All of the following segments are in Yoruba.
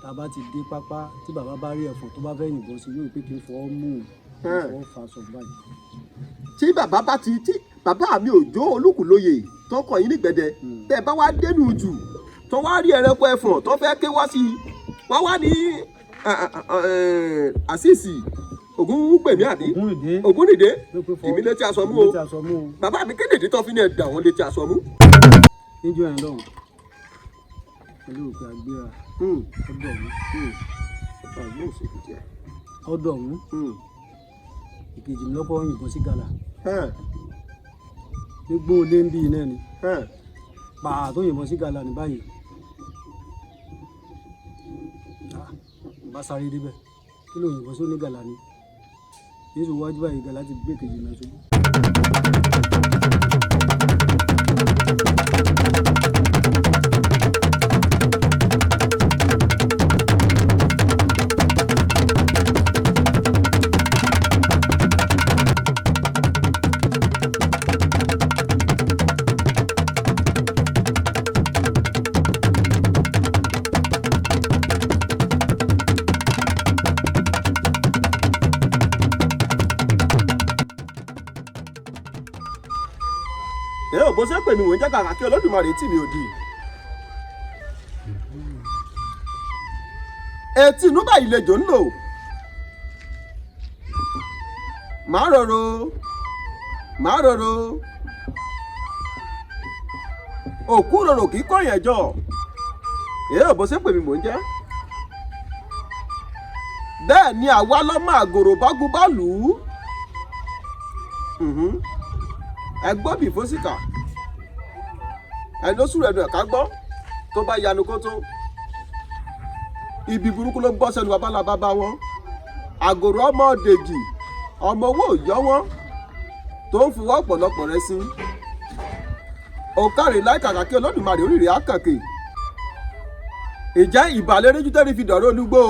tá a bá ti dé pápá tí bàbá bá rí ẹ̀fọn tó bá fẹ́ yìnbọn sí yóò pé kí n fọwọ́ mú un fọwọ́ fa sọ báyìí. tí bàbá mi Òjó Olúkúlóyè tó kọ yín nígbẹ̀dẹ tẹ́ bá wá dénú jù tó wá rí ẹranko ẹ̀fọn tó fẹ́ ké wá sí wọ́n wá ní àṣìṣì Ògúngbèmí àbí Ògúnnìdé èmi létí aṣọ mú o bàbá mi kéde tó fi ní ẹ̀dá àwọn létí aṣọ mú. níjọ́ yẹn lọ́hùn pẹ̀lú òkè àgbéra ọ̀dọ̀ ọ̀hún ìkejì mi lọ́kọ́ yìnbọn sí gàlà nígbó olé ń bí iná ni pàà tó yìnbọn sí gàlà ní báyìí bá sáré débẹ̀ kí ló yìnbọn sí onígàlà ni yéṣu wájú báyìí gàlà ti gbé kejì náà ṣubú. bó ṣe pè mí wò ń jẹ́ kàkà kí Olódùmarè tì mí òdì. etí inú báyìí lejò ń lò má rorò òkú rorò kì í kọ̀yìn ẹjọ́ bó ṣe pè mí wò ń jẹ́. bẹ́ẹ̀ ni àwa lọ́mọ àgòrò bágún bá lù ú ẹgbọ́n bí fósìkà ẹni ó sùn ẹnu ẹ̀ka gbọ́ tó bá yanu kó tó ibi burúkú ló ń bọ́ sẹ́nu babalábá wọn àgòrò ọmọ dèjì ọmọ owó òyọ́ wọn tó ń fowó ọ̀pọ̀lọpọ̀ rẹ sí òkàrè láìkàkà kí Olódùmarè oríire àkàkè ìjẹ́ ìbàlẹ́rẹ́jú tẹ́rí fi dọ̀rẹ́ olúgbó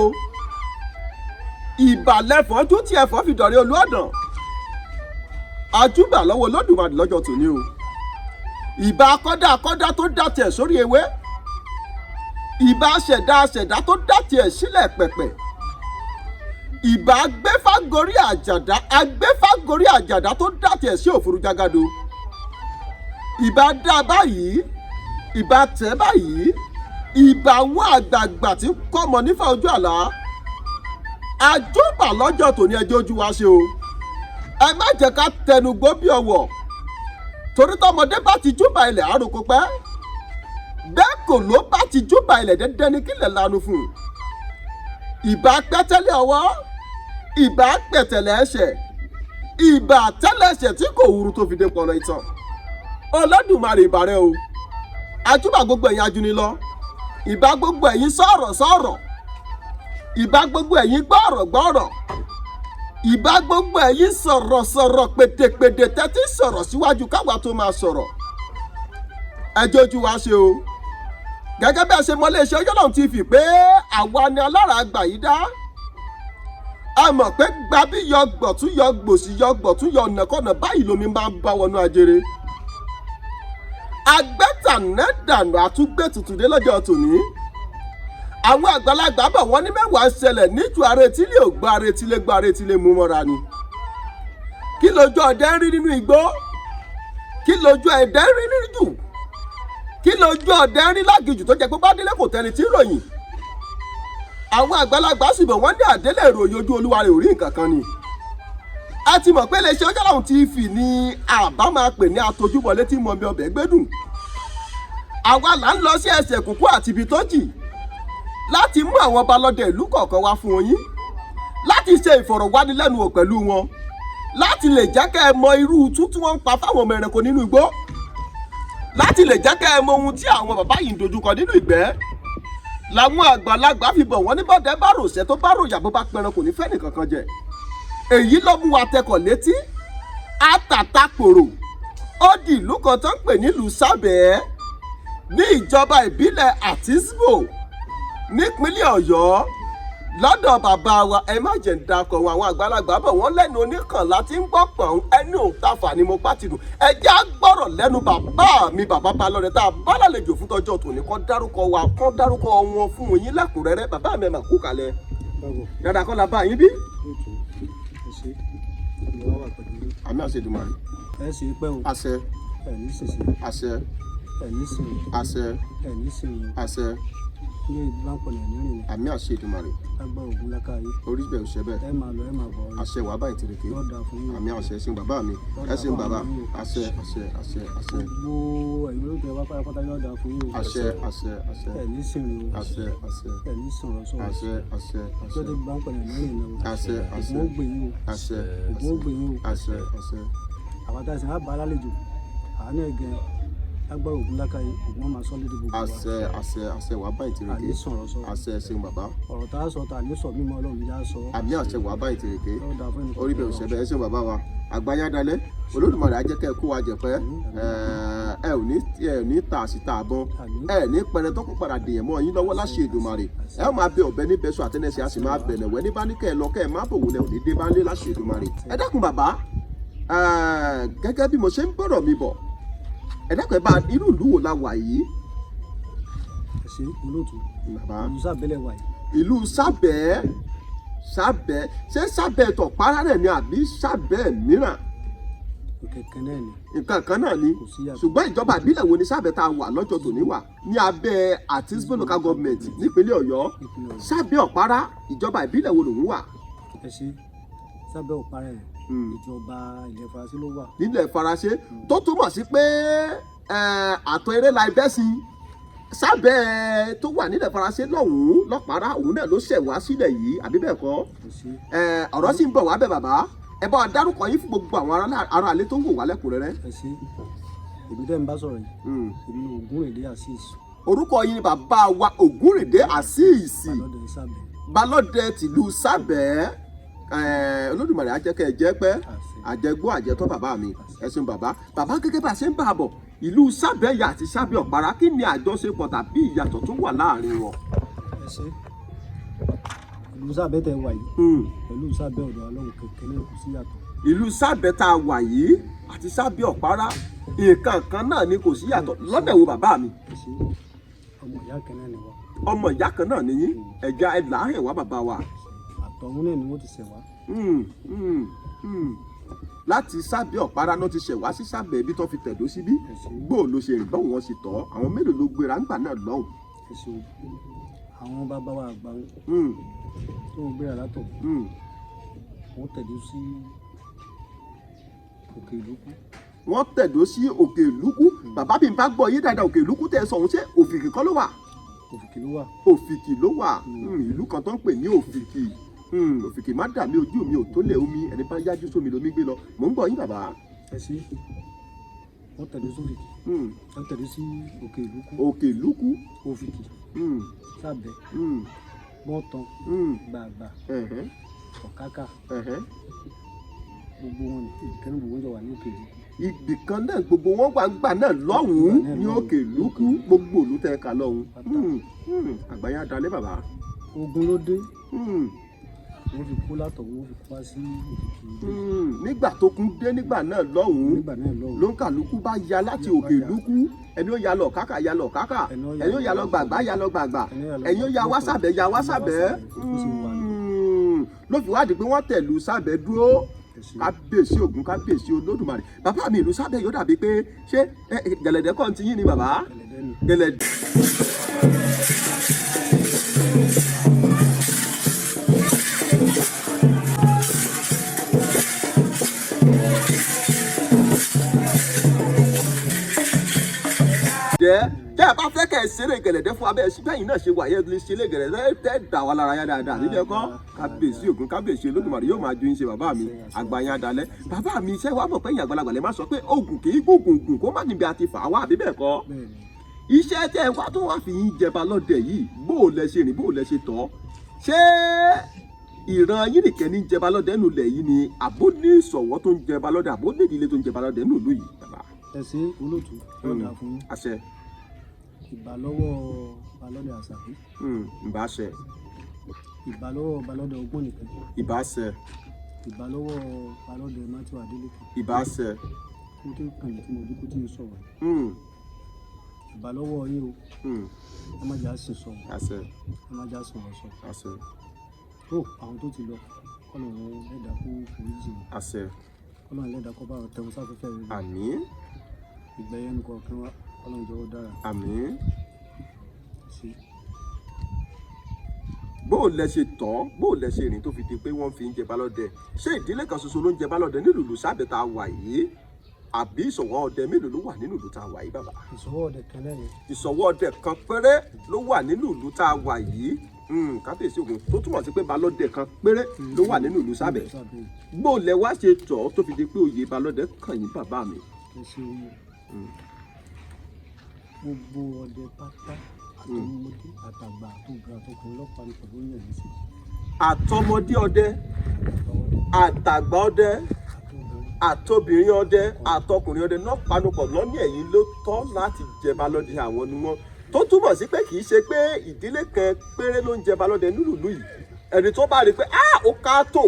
ìbàlẹ́fọ́ tó tí ẹ̀fọ́ fi dọ̀rẹ́ olú ọ̀dàn àjúbà lọ́wọ́ Olódùmarè lọ́jọ́ tòní o ìbà akọ́dá tó dá tiẹ̀ sórí ewé ìbà aṣẹ̀dá tó dá tiẹ̀ sílẹ̀ pẹ̀pẹ̀ ìbà agbẹ́fàgorí àjàdá tó dá tiẹ̀ sí òfurú jágado ìbà dá báyìí ìbà tẹ̀ báyìí ìbà àwọn àgbààgbà tí ń kọ́mọ nífà ojú àlá àjúbà lọ́jọ́ tòní ẹjọ́ ojú wa ṣe o ẹ má jẹ́ ká tẹnu gbó bí ọwọ́ torí tọmọdé bá ti júbà ilẹ̀ àròkọ pẹ́ bẹ́ẹ̀ kò ló bá ti júbà ilẹ̀ dẹ́dẹ́ ní kílẹ̀ lanu fún un ìbà pẹ́tẹ́lẹ̀ ọwọ́ ìbà pẹ̀tẹ̀lẹ̀ ẹsẹ̀ ìbà tẹ́lẹ̀ṣẹ̀ tí kò wúru tó fi dé pọ̀nà ìtàn Olódùmarè ìbàrẹ̀ o àjúbà gbogbo ẹ̀yin ajuni lọ ìbà gbogbo ẹ̀yin sọ̀rọ̀ ìbà gbogbo ẹ̀yin gbọ́rọ̀ ìbá gbogbo ẹ̀yin sọ̀rọ̀ pèdèpèdè tẹ́tí sọ̀rọ̀ síwájú káwa tó máa sọ̀rọ̀ ẹjọ́ ojú wa ṣe o gẹ́gẹ́ bí a ṣe mọ iléeṣẹ́ Ọlọ́run TV pé àwa ni alára àgbà yìí dá a mọ̀ pé gbabí yọ gbọ̀tún yọ gbòsì yọ gbọ̀tún yọ ọ̀nàkọ̀nà báyìí lomi máa ń bá wọnú ajere agbẹ́tànẹ́dànù àtúgbẹ́ tuntun dé lọ́jọ́ tòní àwọn àgbàlagbà bọ̀ wọ́n ní mẹ́wàá ń ṣẹlẹ̀ níjù aretílé ògbó aretílé gbọ́ aretílé mú mọ́ra ni kí lójú ọdẹ ń rí nínú igbó kí lójú ẹdẹ ń rí nínú jù kí lójú ọdẹ ń rí lágìjù tó jẹ́ pé bá délé kò tẹni tí ròyìn àwọn àgbàlagbà sì bọ̀ wọ́n ní àdélé ìròyìn ojú olúwa rẹ̀ ò rí nǹkan kan ni a ti mọ̀ pé iléeṣẹ́ Ọlọ́run TV ni àbá máa pè ní atojúbọlé tí mọ̀ bí ọbẹ̀ gbẹ́dùn àwa là ń lọ sí ẹsẹ̀ kúkú àti ibi tó jì láti mú àwọn balọ̀dẹ ìlú kọ̀ọ̀kan wá fún yín láti ṣe ìfọ̀rọ̀wánilẹ́nuwò pẹ̀lú wọn láti lè jẹ́ kẹ́ ẹ mọ irú itú tí wọ́n ń pa fáwọn ọmọ ẹranko nínú igbó láti lè jẹ́ kẹ́ ẹ mọ ohun tí àwọn bàbá yìí ń dojúkọ nínú ìgbẹ́ làwọn àgbàlagbà fi bọ̀ wọ́n ní bọ́dẹ bá ròṣẹ́ tó bá ròyà bó bá pẹran kò ní fẹ́ nìkankan jẹ èyí ló mú wa tẹkọ̀ létí àtàtàpòrò ó di ìlú kan tó ń pè nílùú Sábẹ́ ní ìjọba ìbílẹ̀ Àtísíbò nípínlẹ̀ Ọ̀yọ́ lọ́dọ̀ bàbá wa ẹ má jẹ́ ń dakọ̀ wọn àwọn àgbàlagbà bọ̀ wọ́n lẹ́nu oníkan láti ń gbọ́ pọ̀n ẹni ò tafà ni mo bá ti dùn ẹ já gbọ́rọ̀ lẹ́nu bàbá mi bàbá Balódé tá a bá lálejò fún tọjọ́ tòní kọ́ dárúkọ wa kọ́ dárúkọ wọn fún yín lẹ́kùnrẹ́rẹ́ bàbá mi ẹ̀ mà kú kalẹ̀ dáadáa kọ́ la bá yín bí. àmì àṣedùmarè. ẹ ṣe pẹ́ o. àṣẹ. ẹ ní sísè. àṣẹ. ẹ ní sìn. àṣẹ. ẹ ní sìn. àṣẹ. ilé ìdílé pọ̀lẹ̀ nírìn ni. àmì àṣedùmarè. lágbá ògùn lákàáyé. orí bẹ́ẹ̀ ò ṣe bẹ́ẹ̀. ẹ máa lọ ẹ máa bọ̀ ọ́. àṣẹ wàá báyìí tìrìkì. lọ́ọ̀dà fún yín. àmì àṣẹ ẹ̀sìn bàbá mi ẹ̀sìn bàbá àṣẹ àṣẹ àṣẹ àṣẹ. gbogbo ẹ̀yin ló jẹ́ wá pátápátá lọ́ọ̀dà fún yín. àṣẹ àṣẹ àṣẹ. ẹ ní sìn o. àṣẹ àṣẹ. ẹ ní sọ̀rọ̀ sọ̀rọ̀. àṣẹ àṣẹ àṣẹ. lọ́ọ̀dà ìdílé pọ̀lẹ̀ nírìn ni o. àṣẹ àṣẹ. ògùn ó gbè yín o. àṣẹ ògùn ó gbè yín o. àṣẹ àṣẹ. àwọn tá a sìn á bá alálejò àánú ẹ̀gẹ́ lágbá ògùn lákàáyé ògùn ọmọ asọ́ lédè gbogbo wa. àṣẹ àṣẹ àṣẹ wàá báyìí tìrìkì. àní sọ̀rọ̀ sọ̀rọ̀. àṣẹ ẹ̀sìn bàbá. ọ̀rọ̀ tá a sọ ta ní sọ mímọ́ Ọlọ́run já sọ. àmì àṣẹ wàá báyìí tìrìkì. lọ́ọ̀dà fún ẹnì orí bẹ́ẹ̀ ò ṣe bẹ́ẹ̀ ẹ̀sìn bàbá wa àgbáyá dalẹ̀ Olódùmarè á jẹ́ kẹ́ ẹ kó wa jẹ̀pẹ́ ẹ ò ní ta àṣìta àbọn ẹ ní pẹrẹ tó kó padà dèyàn mọ́ yín lọ́wọ́ láṣẹ Èdùmàrè ẹ máa bẹ ọ̀bẹ ní bẹ́sù àtẹnẹsẹ̀ á sì máa bẹ̀nẹ̀ wẹ́ ní bá ní kẹ́ ẹ lọ kẹ́ ẹ má bòwò lẹ ò ní dé bá ń lé láṣẹ Èdùmàrè ẹ dákun bàbá gẹ́gẹ́ bí mo ṣe ń gbọ́dọ̀ mi bọ̀ ẹ dákun ẹ bá irú ìlú wo la wà yìí. ẹ ṣe olóòtú bàbá ìlú sábẹ́lẹ̀ wà yìí. ìlú sábẹ́ ṣé sábẹ́ tọ̀párá rẹ̀ ni àbí sábẹ́ mìíràn. kẹ̀kẹ́ náà ni. nǹkan kan náà ni ṣùgbọ́n ìjọba ìbílẹ̀ wo ni sábẹ́ tá a wà lọ́jọ́ tòní wà ní abẹ́ Àtísíbò local government nípínlẹ̀ Ọ̀yọ́ sábẹ́ ọ̀párá ìjọba ìbílẹ̀ wo lòun wà. ẹ ṣe sábẹ́ ọ̀párá yẹn ìjọba ilẹ̀ Faransé ló wà. nílẹ̀ Faransé tó túmọ̀ sí pé àtọ̀ eré la ẹbẹ́ sí sábẹ́ tó wà nílẹ̀ Faransé lọ́hùn-ún lọ́pàá òun náà ló ṣẹ̀ wá sílẹ̀ yìí àbí bẹ́ẹ̀ kọ́ ọ̀rọ̀ sì ń bọ̀ wá bẹ̀ bàbá ẹ bá wa dárúkọ yín fún gbogbo àwọn ará ilé tó ń wò wá lẹ́kùnrẹ́rẹ́. ẹ ṣe èmi tẹ́ ń bá sọ̀rọ̀ yìí èmi Ògúnrìndé Azeez. orúkọ yín ni bàbá wa Ògúnrìndé Azeez Balódé tìlú Sábẹ́ Olódùmarè á jẹ́ kẹ́ ẹ jẹ́ pẹ́ àjẹgbó àjẹtọ́ bàbá mi ẹ̀sìn bàbá gẹ́gẹ́ bá a ṣe ń bá a bọ̀ ìlú Sábẹ́yà àti Sábẹ́ Ọ̀párá kí ni àjọṣepọ̀ tàbí ìyàtọ̀ tó wà láàrin wọn. ẹ ṣe ìlú Sábẹ́ tẹ wà yìí pẹ̀lú Sábẹ́ ọ̀dọ̀ Ọlọ́run kẹ̀kẹ́ náà kò sí yàtọ̀. ìlú Sábẹ́ tá a wà yìí àti Sábẹ́ Ọ̀párá nǹkan kan náà ni kò sí yàtọ̀ lọ́dẹ̀ wo bàbá mi. ẹ ṣe ọmọ ìyá kan náà ni wá. ọmọ ìyá kan náà ni yín ẹ̀já ẹ̀ láàrin wá bàbá wa. àtọ̀hún náà ni wọ́n ti ṣẹ̀ wá. láti Sábẹ́ Ọ̀párá náà ti ṣẹ̀ wá sí Sábẹ́ ibi tó fi tẹ̀dó síbí gbóò ló ṣe rìn báwọn wọn sì tọ́ àwọn mélòó ló gbéra ńgbà náà lọ́hùn. ẹ ṣe àwọn bàbá wa àgbà tó ń gbéra látọ̀ wọ́n tẹ̀dó sí Òkè Ìlúkú. wọ́n tẹ̀dó sí Òkè Ìlúkú bàbá mi bá gbọ́ yín dáadáa Òkè Ìlúkú tẹ̀ sọ̀hún ṣé Òfìkì kọ́ ló wà. Òfìkì ló wà. Òfìkì ló wà ìlú kan tó ń pè ní Òfìkì Òfìkì má dà mí ojú mi ò tó lẹ̀ omi ẹni bá yájú sómi lomi gbé lọ mò ń gbọ́ yín bàbá. ẹ ṣe wọ́n tẹ̀dó sófìkì wọ́n tẹ̀dó sí Òkè Ìlúkú. Òkè Ìlúkú Òfìkì Sábẹ́ Gbọ́ntàn Gbàgbà Ọ̀kákà gbogbo wọn ni ìkànnì gbogbo wọn jọ wà ní Òkè Ìlúkú. ibì kan náà gbogbo wọn wà ń gbà náà lọ́hùn-ún ní Òkè Ìlúkú gbogbo òlú tẹ̀ ká lọ́hùn-ún àgbáyé adalẹ́ bàbá. ogun ló dé wọ́n fi kó látọ̀ wọ́n fi kó wá sí Òkè. nígbà tó kún dé nígbà náà lọ́hùn-ún ló ń kàlùkù bá ya láti Òkè Ìlúkú ẹni ó ya lọ kákà ya lọ kákà ẹni ó ya lọ gbàgbà ya lọ gbàgbà ẹni ó ya wá Sábẹ́ ya wá Sábẹ́ ló fi wádìí pé wọ́n tẹ̀lú Sábẹ́ dúró kábíyèsí Ògún kábíyèsí Olódùmarè bàbá mi ìlú Sábẹ́ yóò dàbí pé ṣé gẹ̀lẹ̀dẹ́ kọ́ ti yín ni bàbá gẹ̀lẹ̀dẹ́. tẹ́ ẹ bá fẹ́ kẹ́ ẹ ṣeré gẹ̀lẹ̀dẹ́ fún abẹ́ ẹṣin bẹ́yìn náà ṣe wà yẹn lè ṣe lé gẹ̀lẹ̀dẹ́ tẹ́ dà wà lára yá dáadáa níbẹ̀ kọ́ kábíyèsí Ògún kábíyèsí Olódùmarè yóò máa ju yín ṣe bàbá mi àgbàyàn adalẹ́ bàbá mi iṣẹ́ wa mọ̀ pé ìyàn àgbàlagbà lè má sọ pé oògùn kì í gùngùn kó má níbi àti fà wá àbí bẹ́ẹ̀ kọ́ iṣẹ́ tẹ́ ẹ wá tó wá fi yín jẹba lọ́dẹ yìí bó o lẹ ṣe rìn bó o lẹ ṣe tọ́ ṣé ìran yín nìkẹ́ ní jẹba lọ́dẹ nù lẹ̀ yìí ni àbó ní ìṣọ̀wọ́ tó ń jẹba lọ́dẹ àbó ní ìdílé tó ń jẹba lọ́dẹ nù lù yìí bàbá. ẹ ṣe olóòtú lọ́dà fún àṣẹ ìbà lọ́wọ́ Balódé Àṣàbí. ìbá ṣe. ìbà lọ́wọ́ balọ́dẹ ọgbọ́n nìkan. ìbà ṣẹ. ìbà lọ́wọ́ balọ́dẹ Matthew Adeleke. ìbà ṣẹ. kó tó kàn tí mo dúkú tí mo sọ̀rọ̀. ìbà lọ́wọ́ yín o. ẹ má jà sí sọ̀rọ̀. àṣẹ. ẹ má jà sọ̀rọ̀ sọ̀rọ̀. àṣẹ. tó àwọn tó ti lọ Ọlọ́run lẹ́dàá kó foríjì wọn. àṣẹ. Ọlọ́run lẹ́dàá kó bá wọn tẹ̀wọ́n sáfẹ́fẹ́ rẹ̀. àmín. ìgbẹ́yẹn nìkan kí wọ́n Ọlọ́run jọ̀wọ́ dára. àmín. bó o lẹ ṣe tọ́ bó o lẹ ṣe rìn tó fi di pé wọ́n fi ń jẹ balọ́dẹ ṣé ìdílé kan ṣoṣo ló ń jẹ balọ́dẹ nílùú ìlú sábẹ́ tá a wà yìí àbí ìṣọ̀wọ́ ọdẹ mélòó ló wà nínú ìlú tá a wà yìí bàbá. ìṣọ̀wọ́ ọdẹ kan náà ni. ìṣọ̀wọ́ ọdẹ kan péré ló wà nínú ìlú tá a wà yìí kábíyèsí ògùn tó túmọ̀ sí pé balọ́dẹ kan péré ló wà nínú ìlú sábẹ́. bó o lẹ wá ṣe tọ́ tó fi di pé oyè balọ́dẹ kàn yín bàbá mi. ẹ ṣe gbogbo ọdẹ pátá àtọmọdé àtàgbà àtọgbà àtọkùnrin ọlọ́pàá ní pẹ̀lú yẹn ní sí. àtọmọdé ọdẹ àtàgbà ọdẹ àtobìnrin ọdẹ àtọkùnrin ọdẹ náà panupọ̀ lọ́ní ẹ̀yìn ló tọ́ láti jẹ balọ́dẹ àwọn ni wọ́n tó túmọ̀ sí pé kì í ṣe pé ìdílé kan péré ló ń jẹ balọ́dẹ nílùú yìí ẹni tó bá rí i pé ó ká tó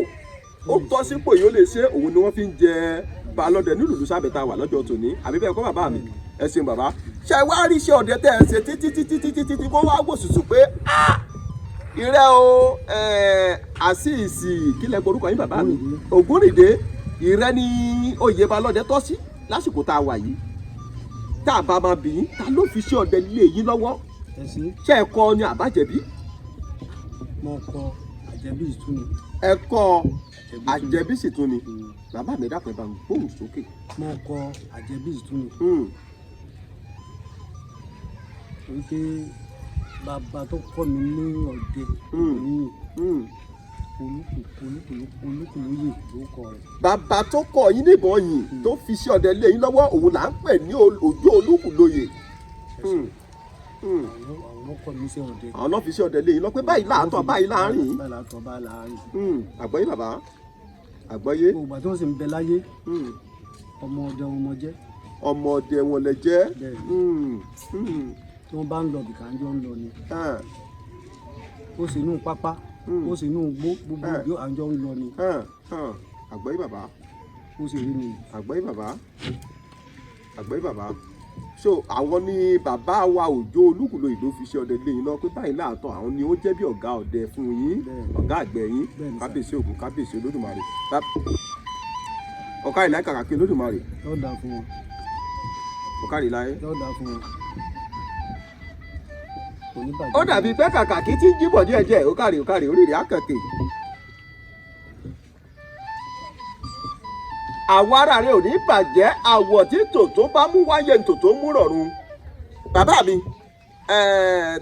ó tọ́ sípò yìí ó lè ṣe òun ni wọ́n fi ń jẹ balọ́dẹ nílùú sábẹ́ tá a wà lọ́jọ́ tòní àbí bẹ́ẹ̀ kọ́ bàbá mi ẹ ṣeun bàbá ṣe wá rí iṣẹ́ ọdẹ tẹ́ ẹ ṣe títí kó wá wò sùsù pé ìrẹ́ o àṣìṣì kílẹ̀ orúkọ yín bàbá mi Ògúnrìndé ìrẹ́ ni oyè balọ́dẹ tọ́ sí lásìkò tá a wà yìí tá a bá máa bì í ta ló fi iṣẹ́ ọdẹ lé yín lọ́wọ́ ṣé ẹ kọ́ ni àbájẹ̀bí. mo kọ àjẹbí ìtún ni. ẹ kọ́ àjẹbí sì tún ni bàbá mi dápẹ́ bá ń gbóhùn sókè. mo kọ àjẹbí ìtún ni. torí pé bàbá tó kọ́ mi ní ọdẹ yìí olúkúlóyè ló kọ rẹ̀. bàbá tó kọ́ yín níbọn yìí tó fi iṣẹ́ ọdẹ lé yín lọ́wọ́ òun là ń pè ní òjò olúkúlóyè. àwọn kọ́ mi iṣẹ́ ọdẹ. àwọn náà fi iṣẹ́ ọdẹ lé yín lọ pé báyìí láàtọ̀ báyìí láàrin. báyìí láàtọ̀ báyìí láàrin. àgbọ́yé bàbá àgbọ́yé. ògbà tí wọ́n sì ń bẹ láyé ọmọ ọdẹ wọn mọ jẹ́. ọmọ ọdẹ wọn lẹ jẹ́. tí wọ́n bá ń lọ bìkà ń jọ ń lọ ni. ó sì inú pápá ó sì inú gbó gbogbo ìjọ à ń jọ ń lọ ni. àgbọ́yé bàbá. ó sì rí ni. àgbọ́yé bàbá àgbọ́yé bàbá so àwọn ni bàbá wa Òjó Olúkúlóyè ló fi ṣe ọdẹ lé yín lọ pé báyìí láàtọ̀ àwọn ni ó jẹ́ bí ọ̀gá ọdẹ fún yín ọ̀gá àgbẹ̀ yín kábíyèsí Ògún kábíyèsí Olódùmarè ọ̀ká ìlà kàkàkí Olódùmarè. yóò dáa fún wọn. ọ̀ká ìlà yẹn. yóò dáa fún wọn. ó dàbí pé kàkàkí tí ń jíbọ̀ díẹ̀díẹ̀ ó kàrí oríire àkàkè. àwọ̀ ara rẹ̀ ò ní bàjẹ́ àwọ̀ tí tòótọ́ bá mú wáyé tòótọ́ mú rọ̀rùn. bàbá mi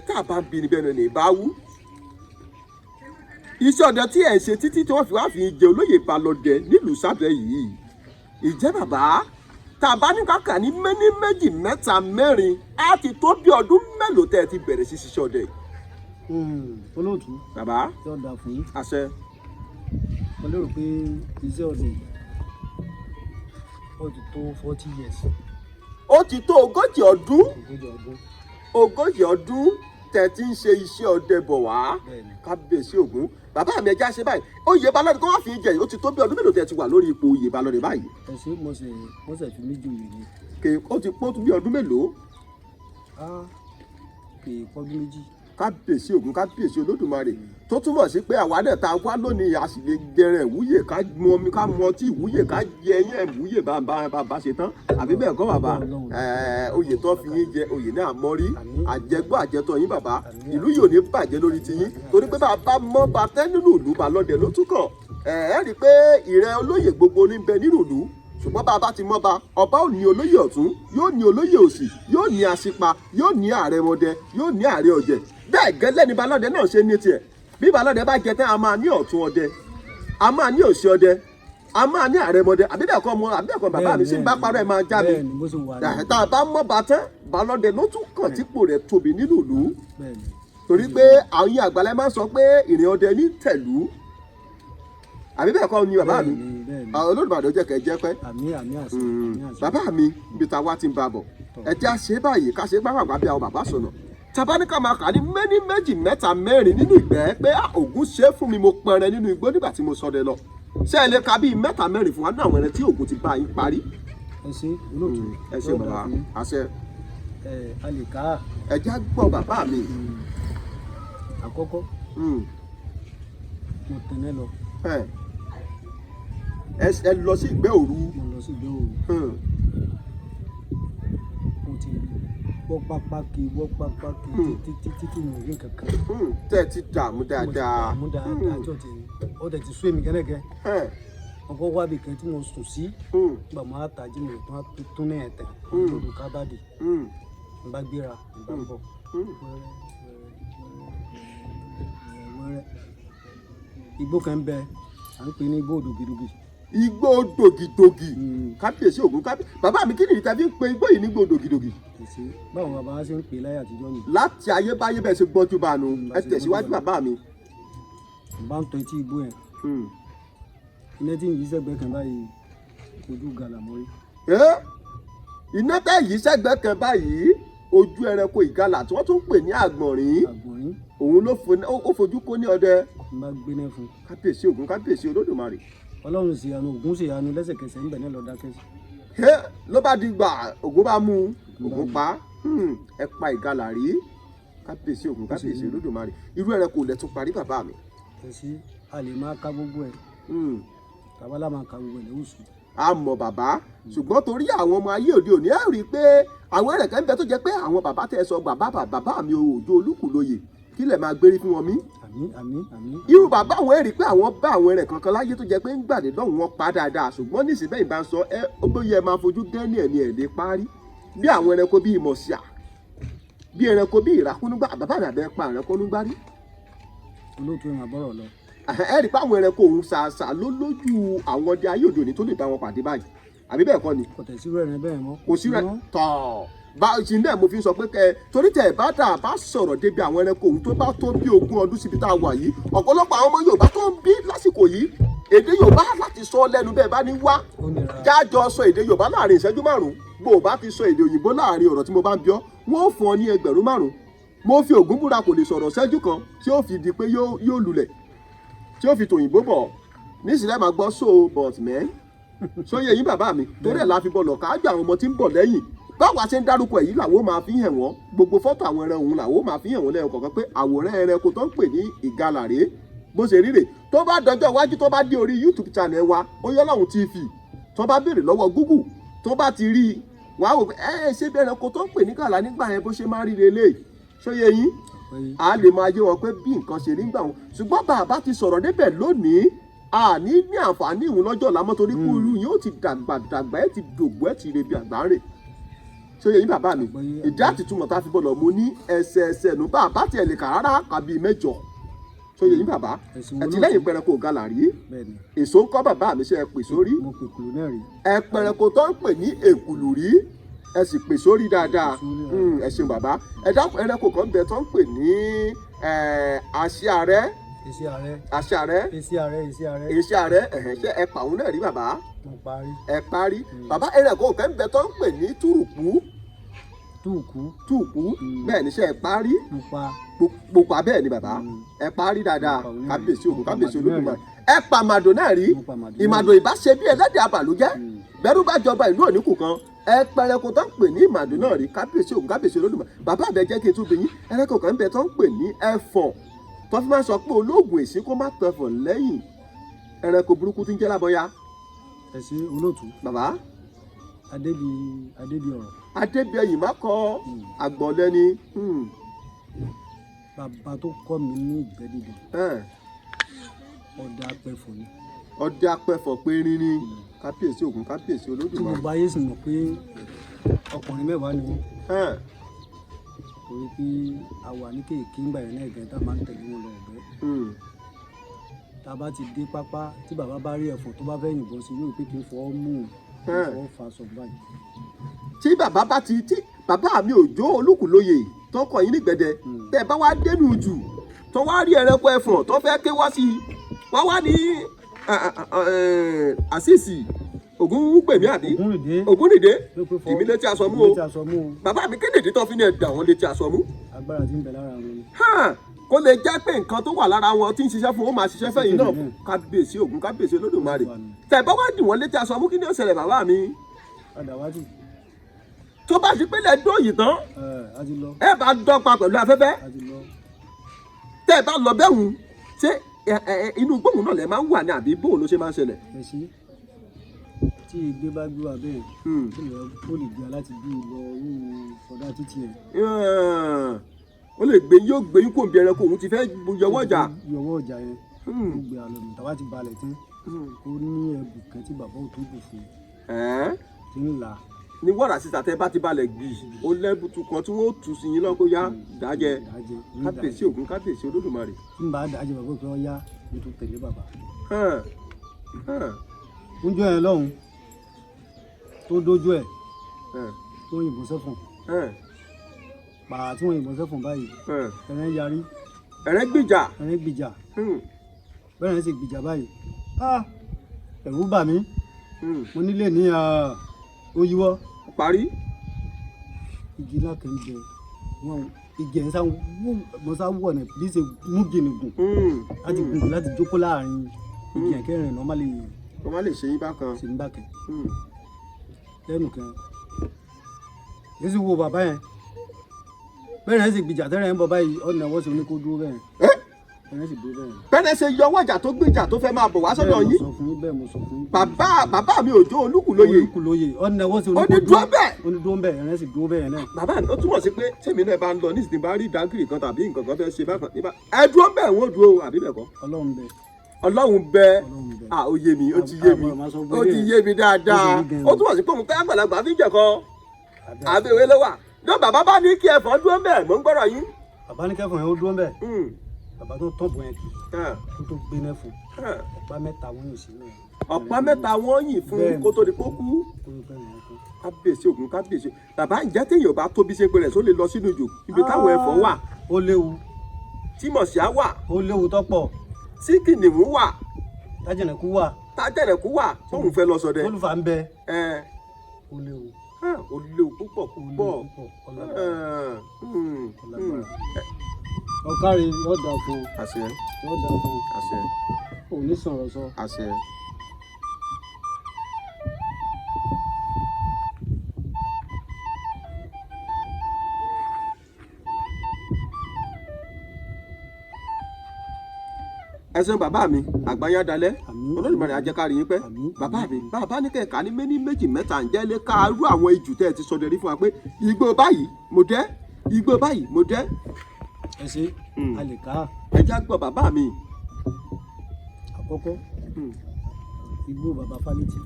tá a bá ń bi níbẹ̀ ní ìbáwú. iṣẹ́ ọdẹ tí ẹ̀ ń ṣe títí tí wọ́n fi wá fi jẹ olóyè balọ̀dẹ nílùú sábẹ́ yìí. ìjẹ́ bàbá tá a bá ní kàkà ní méní méjì mẹ́ta mẹ́rin á ti tó bí ọdún mélòó tẹ́ ẹ ti bẹ̀rẹ̀ sí ṣiṣẹ́ ọdẹ yìí. olóòtú. bàbá yóò dáa fún yín. àṣẹ. mo lérò pé iṣẹ́ ọdẹ yìí ó ti tó 40 years. ó ti tó ogójì ọdún. ogójì ọdún tẹ́ ti ń ṣe iṣẹ́ ọdẹ bọ̀ wá. kábíyèsí Ògún bàbá mi ẹja ṣe báyìí oyè balọ̀dẹ tó wà fi jẹ ó ti tó bí ọdún mélòó tẹ́ ti wà lórí ipò oyè balọ̀dẹ báyìí. ẹ ṣe mo ṣe fi méjì oyè ni. kè ó ti pọ́ tún bí ọdún mélòó. kè é pọ́dún méjì. kábíyèsí Ògún kábíyèsí Olódùmarè tó túmọ̀ sí pé àwa dẹ̀ ta wá lónìí a sì lè jẹrẹ ìwúyè ká mọ omi ká mọ tí ìwúyè ká jẹ ẹyẹ ìwúyè bá ṣe tán àbí bẹ́ẹ̀ kọ́ bàbá oyè tó fi yín jẹ oyè náà mọ́rí àjẹgbọ́ àjẹtọ̀ yín bàbá ìlú yìí ò ní bàjẹ́ lórí tiyín torí pé bàbá mọ́ bá tẹ́ nínú ìlú balọ̀dẹ ló tún kàn ẹ rí i pé ìrẹ́ olóyè gbogbo ní bẹ nínú ìlú ṣùgbọ́n bá a bá ti mọ́ ba ọba ò ní olóyè ọ̀tún yóò ní olóyè òsì yóò ní aṣípa yóò ní àrẹ̀mọdẹ yóò ní àrẹ ọ̀jẹ̀ bẹ́ẹ̀ gẹ́lẹ́ ni balọ̀dẹ náà ṣe ní tiẹ̀ bí balọ̀dẹ bá jẹ tán a máa ní ọ̀tún ọdẹ a máa ní òsì ọdẹ a máa ní àrẹ̀mọdẹ àbídẹ̀kọ́ ọmọ àbídẹ̀kọ́ bàbá mi sì ń bá parọ́ ẹ̀ máa já mi tá a bá mọ́ ba tán balọ̀dẹ ló tún kàn típò rẹ̀ tóbi nínú ìlú torí pé àwọn àgbàlẹ̀ máa ń sọ pé ìrìn ọdẹ ní tẹ̀lú àbí bẹ́ẹ̀ kọ́ ni bàbá mi Olódùmarè ó jẹ́ kẹ́ ẹ jẹ́ pẹ́ bàbá mi ibi tá a wá ti ń ba bọ̀ ẹ jẹ́ àṣẹ báyìí ká ṣe gbàgbà bí àwọn bàbá sọ̀nà tabaníkà máa kà ní méní méjì mẹ́ta mẹ́rin nínú ìgbẹ́ pé Ògún ṣe é fún mi mo pẹrẹ nínú igbó nígbà tí mo ṣọdẹ lọ ṣé ẹ lè ka bíi mẹ́ta mẹ́rin fún wa ní àwọn ẹran tí Ògún ti bá yín parí. ẹ ṣe olóòtú ẹ ṣe bàbá àṣẹ. a lè ká. ẹ já gbọ́ bàbá mi. àkọ́kọ́ mo tẹ̀lé lọ. ẹ lọ sí ìgbẹ́ òru. mo lọ sí ìgbẹ́ òru. mo ti wọ́ pápá kí títí mi ò rí nǹkan kan. tẹ́ ẹ ti dààmú dáadáa. mo dáadáa tí ó tẹ̀ ti sú èmi gẹ́gẹ́. ọkọ̀ wá bì kan tí mo sùn sí. nígbà máa tají mi tún ní ẹ̀tẹ̀ lóru kábàdì. n bá gbéra n bá bọ̀. wẹ́rẹ́ igbó kan bẹ à ń pè ní igbó dògidògì. Igbó dògidògì. Kábíyèsí Ògún kábíyèsí. Bàbá mi kí nìyí tẹ́ fi ń pe igbó yìí ní igbó dògidògì. báwo bàbá wa ṣe ń pè láyé àtijọ́ nìyí. láti ayébáyé bẹ́ẹ̀ ṣe gbọ́jú bá a nù ẹ tẹ̀síwájú bàbá mi. bá ń tọ́ etí igbó yẹn. iná tí ń yí sẹ́gbẹ́ kan báyìí ojú gàlà mọ́rí. iná tẹ́ yí sẹ́gbẹ́ kan báyìí ojú ẹranko ìgalà tí wọ́n tún ń pè ní àgbọ̀nrín. òun ló fojú kó ní ọdẹ. n bá gbéná fún. Kábíyèsí Ògún kábíyèsí Olódùmarè. Ọlọ́run sì yanu Ògún sì yanu lẹ́sẹ̀kẹsẹ̀ ń bẹ̀ ní lọ́ọ́ dákẹ́ sí. ló bá di gbà Ògún bá mú Ògún pa ẹ pa ìgalà rí. Kábíyèsí Ògún kábíyèsí Olódùmarè irú ẹranko lẹ tún parí bàbá mi. Kẹ̀sí a lè máa ká gbogbo ẹ̀. tàbálà máa ká gbogbo ẹ̀ lówó sùn. a mọ̀ bàbá ṣùgbọ́n torí àwọn ọmọ ayé òde òní ẹ rí i pé àwọn ẹ̀rẹ̀ kan ń bẹ tó jẹ́ pé àwọn bàbá tẹ́ ẹ sọ bàbá mi Òjó Olúkúlóyè kí lẹ̀ máa gbérí fún wọn mí. àmín. irú bàbá àwọn èrì pé àwọn bá àwọn ẹ̀rẹ̀ kankan láyé tó jẹ́ pé ń gbàdé lọ́hùn wọn pa dáadáa ṣùgbọ́n ní ìsìnbẹ́ ìbá ń sọ ẹ ó bóyá ẹ máa fojú gẹ́ni ẹ̀ ní ẹ̀ lè parí bí àwọn ẹranko bíi mọ̀ṣíà bí ẹranko bíi ìràkúnúgbà bàbá mi àbẹ́ pa ìràkúnúgbà rí. olóòtú ẹ̀ máa bọ́rọ̀ lọ. ẹ rí i pé àwọn ẹranko òun ṣàṣà ló lójú àwọn ọdẹ ayé òde òní tó lè bá wọn pàdé báyìí àbí bẹ́ẹ̀ kọ́ ni. kò tẹ̀ sí rẹ̀ bẹ́ẹ̀ mọ́. kò sí rẹ̀ tọ̀ bá ìṣìndẹ̀ mo fi sọ pé torí tẹ̀ bá dà bá sọ̀rọ̀ débi àwọn ẹranko òun tó bá tó bí 20 ọdún síbi tá a wà yìí ọ̀pọ̀lọpọ̀ àwọn ọmọ Yorùbá tó ń bí lásìkò yìí èdè Yorùbá láti sọ lẹ́nu bẹ́ẹ̀ bá ní wá jájọ sọ èdè Yorùbá láàrin ìṣẹ́jú 5 bó o bá ti sọ èdè òyìnbó láàrin ọ̀rọ̀ tí mo bá ń bí ọ́ wọ́n ó fún ọ ní 5,000 mo fi Ògún búra kò lè sọ̀rọ̀ ṣẹ́jú kan tí ó fi di pé yóò lulẹ̀ tí ó fi tòyìnbó bọ̀ nísìlẹ̀ máa gbọ́ so but man sóyè yín bàbá mi torí ẹ̀ la fi bọ̀ lọ káájú àwọn ọmọ tí ń bọ̀ lẹ́yìn báwa ṣe ń dárúkọ èyí làwọn máa fi hàn wọ́n gbogbo fọ́tò àwọn ẹran òun làwọn máa fi hàn wọ́n lẹ́yìn kọ̀ọ̀kan pé àwòrán ẹranko tó ń pè ní ìgalà rèé bó ṣe ríre tó bá dọjọ́ iwájú tó bá dé orí YouTube channel wa Oyọ́lọ́run TV tó bá béèrè lọ́wọ́ Google tó bá ti rí i wàá wò pé ṣé bí ẹranko tó ń pè ní gàlà nígbà yẹn bó ṣe máa rí lélẹ̀ sóyè yín a lè máa yé wọn pé bí nǹkan ṣe rí gbà wọn ṣùgbọ́n bàbá ti sọ̀rọ̀ débẹ̀ lónìí àní ní àǹfààní ìhun lọ́jọ́ làmọ́ torí kú irú yóò ti dàgbà ẹ̀ ti dògbò ẹ̀ ti re bí àgbà ń rè ṣóyè yín bàbá mi ìdí àtìtúmọ̀ tá a fi bọ̀lọ̀ mo ní ẹsẹ̀ ẹnu bàbá tiẹ̀ lè kà rárá kàbí 8 ṣóyè yín bàbá ẹtìlẹ́yìn pẹrẹko gàlà rí èso ń kọ́ bàbá mi ṣe ẹ pè sórí ẹ pẹrẹko tó ń pè ní èkùlù rí ẹ sì pè sórí dáadáa ẹ ṣeun bàbá ẹ dákun ẹranko kan bẹ tó ń pè ní àṣìàrẹ ṣe ẹ pàwọn náà rí bàbá ẹ parí bàbá ẹranko kan bẹ tó ń pè ní túùkú bẹ́ẹ̀ ni ṣe ẹ parí pupa bẹ́ẹ̀ ni bàbá ẹ parí dáadáa kábíyèsí Ògún kábíyèsí Olódùmarè ẹ pa màdò náà rí ìmàdò ìbá ṣe bí ẹlẹ́dẹ̀ abàlújẹ́ bẹ́rù bá jọba ìlú òníkù kan ẹ pẹrẹko tó ń pè ní ìmàdò náà rí kábíyèsí Ògún kábíyèsí Olódùmarè bàbá àbẹ jẹ́ kí n tún bí yín ẹranko kan bẹ tó ń pè ní Efon tó fi máa sọ pé olóògùn èsì kó má tẹfọ̀ lẹ́yìn ẹranko burúkú tí ń jẹ́ lábọ́yá. ẹ ṣe olóòtú. bàbá. adébi ọ̀rọ̀. adébi ẹ̀yìn má kọ àgbọ̀lẹ́ni. bàbá tó kọ́ mi ní ìgbẹ́ dídùn. ọdẹ apẹ̀fọ̀ ni. ọdẹ apẹ̀fọ̀ pé rírí kábíyèsí Ògún kábíyèsí Olódùmarè. tí gbogbo ayé sì mọ̀ pé ọkùnrin 10 ni wọ́n. torí pé a wà ní kéèké ńgbà yẹn náà gẹ̀ẹ́ta máa ń tẹ̀lé wọn lọ ọ̀gbẹ́. tá a bá ti dé pápá tí bàbá bá rí ẹ̀fọ́ tó bá fẹ́ yìnbọn sí yóò pé kí n fọwọ́ mú un fọwọ́ fa sọ báyìí. tí bàbá bá ti tí bàbá mi Òjó Olúkúlóyè tọkọ yín nígbẹ̀dẹ̀ tẹ́ bá wá dénú jù tó wá rí ẹranko ẹ̀fọ̀n tó fẹ́ ké wá sí i wọ́n wá ní àṣìṣì Ògúngbèmí àbí Ògúnnìdé tèmi létí aṣọ mú o bàbá mi kéde tó fi ní ẹ̀dá wọn létí aṣọ mú. agbára tí ń bẹ lára wọn ni. kó lè jẹ́ pé nǹkan tó wà lára wọn tí ń ṣiṣẹ́ fún wọn máa ṣiṣẹ́ fẹ́yìn náà kábíyèsí Ògún kábíyèsí Olódùmarè tẹ̀ bá wá dì wọ́n létí aṣọ mú kí ni ó ṣẹlẹ̀ bàbá mi. padà wá dì. tó bá ti pélé dóòyì tán ẹ bá dọ́gba pẹ̀lú afẹ́fẹ́ tẹ́ ẹ bá lọ bẹ́hùn ṣé inú gbóhùn náà lẹ máa ń wà ní àbí bóun ló ṣe máa ń ṣẹlẹ̀. tí ìgbé bá gbé wa bẹ́ẹ̀ ó lè gbé láti bí ìlọ orú fọdá títì ẹ̀. ó lè gbé yóò gbé yín kò bí ẹranko òun ti fẹ́ yọwọ́ ọjà. yọwọ́ ọjà yẹn ó gbé àlọ́ mi tàwa ti balẹ̀ tán ó ní ẹ̀bùn kan tí bàbá ò tó kù fún un tí ń là. ní wọ́ọ̀rà síta tẹ́ bá ti balẹ̀ gbì ó lẹ́bùtù kan tí wọ́n tù sí yín lọ́kọ́ yá dájẹ́ kábíyèsí Ògún kábíyèsí Olódùmarè. tí n bá dájẹ́ bàbá òkè ọ̀yá mo tún tẹ̀lé bàbá. oúnjẹ yẹn lọ́hùn tó dójú ẹ̀ tó yìnbọn sẹ́fọ̀n pàà tí wọ́n yìnbọn sẹ́fọ̀n báyìí ẹ̀rẹ́ yarí. ẹ̀rẹ́ gbìjà. ẹ̀rẹ́ gbìjà bẹ́ẹ̀ ni sì gbìjà báyìí ẹ̀rù bà mí mo nílé ní ó yíwọ́. parí. igi náà kàn ń bẹ wọn igi ẹ̀ ń sá mo sá wọ̀ ní bí ṣe mú gìnìgùn láti gùn láti jókòó láàrin igi ẹ̀ kẹrin náà má lè ṣe yín bákan. ṣe ń bákan lẹ́nu kan yéésù wo bàbá yẹn bẹ́ẹ̀ náà sì gbìjà tẹ́rẹ̀ ń bọ̀ báyìí ọ̀nà ẹ̀wọ́ sì ní kó dúró bẹ́ẹ̀ bẹ́ẹ̀ sì dúró bẹ́ẹ̀. bẹ́ẹ̀ ṣe yọ ọwọ́jà tó gbìjà tó fẹ́ máa bọ̀ wá sọ́dọ̀ yín. bẹ́ẹ̀ mo sọ fún yín. bàbá mi Òjó Olúkúlóyè. ọ̀nà ẹ̀wọ́ sì ní kó dúró bẹ́ẹ̀. ó ní dúró bẹ́ẹ̀ ẹ̀rẹ́ sì dúró bẹ́ẹ̀ náà. bàbá mi ó túmọ̀ sí pé tèmi náà bá ń lọ ní ìsìn bá rí dágìrì kan tàbí nǹkan kan fẹ́ ṣe bákan ẹ dúró bẹ́ẹ̀ wọ́n dúró àbí bẹ́ẹ̀ kọ́. Ọlọ́run bẹ ó yé mi ó ti yé mi dáadáa ó túmọ̀ sí pé òun pé àgbàlagbà fi ń jẹ̀kọ́ àbí òwe ló wà ní bàbá bá ní kí Ẹfọ̀n dúró bẹ́ẹ̀ mò ń gbọ́rọ̀ yín. bàbá ní kẹfọ̀n yẹn ó dúró bẹ́ẹ̀ bàbá tó tọ́ bọ̀ yẹn kì í tó gbé náà fún ọ̀pá mẹ́ta wọ́n yìn sí náà. ọ̀pá mẹ́ta wọ́n yìn fún kó tó di pókú. kábíyèsí Ògún kábíyèsí bàbá ìjẹ́ téèyàn bá tóbi ṣe pé rẹ̀ só lè lọ sínú ìjò ibi táwọn ẹ̀fọn wà. ó léwu. tí mọ̀síá wà. ó léwu tọ́pọ̀. tí kìnìún wà. tájẹ̀nẹ̀kú wà. tájẹ̀nẹ̀kú wà tóun fẹ́ lọ ṣọdẹ. olùfà ń bẹ. ó léwu. ó léwu púpọ̀ púpọ̀. ọ̀kárí yóò dà fún un. àṣẹ. yóò dà fún un. àṣẹ. òní sọ̀rọ̀ sọ. àṣẹ. ẹ ṣeun bàbá mi àgbáyá dalẹ̀ Olódùmarè ajẹ́kárí yín pẹ́ bàbá mi bàbá ní kẹ̀kẹ́ ní méní méjì mẹ́ta ǹjẹ́ lè ká irú àwọn ejù tẹ́ ẹ ti sọdẹ rí fún wa pé igbó báyìí mo dẹ́ igbó báyìí mo dẹ́. ẹ ṣe a lè ká. ẹ já gbọ́ bàbá mi. àkọ́kọ́ igbó bàbá Fálétí.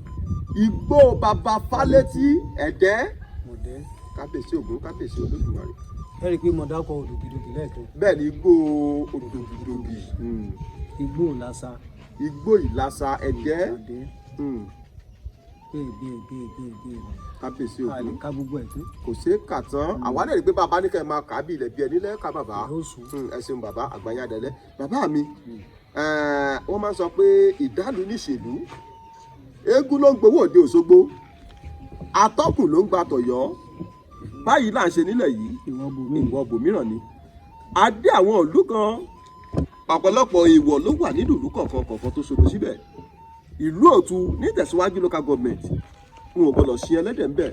igbó bàbá Fálétí ẹ̀dẹ́. mọ̀dẹ́. kábíyèsí Ògún kábíyèsí Olódùmarè. ẹ rí i pé mo dákọ̀ òdògidògì lẹ́ẹ̀kan. bẹ́ẹ̀ ni igbó òdògidògì. igbó ìlasa. igbó ìlasa ẹ̀dẹ́. bẹ́ẹ̀. kábíyèsí Ògún. a lè ká gbogbo ẹ̀ tán. kò ṣeé kà tán àwa náà rí i pé bàbá ní kẹ́ ẹ máa kà á bí ilẹ̀ bí ẹni lẹ́ẹ̀ka bàbá. ẹ ṣeun bàbá àgbáyá dẹ̀lẹ́ bàbá mi wọ́n máa ń sọ pé ìdálù níṣèlú eégún ló ń gbowó òde Òṣogbo atọ́kùn ló ń gba tọ̀yọ́ báyìí là ń ṣe nílẹ̀ yìí ìwọ bòmíràn ni adé àwọn ìlú kan ọ̀pọ̀lọpọ̀ èèwọ̀ ló wà nínú ìlú kọ̀ọ̀kan tó ṣodo síbẹ̀ ìlú Ọ̀tún ní Ìtẹ̀síwájú local government n ò gbọdọ̀ sin ẹlẹ́dẹ̀ ńbẹ̀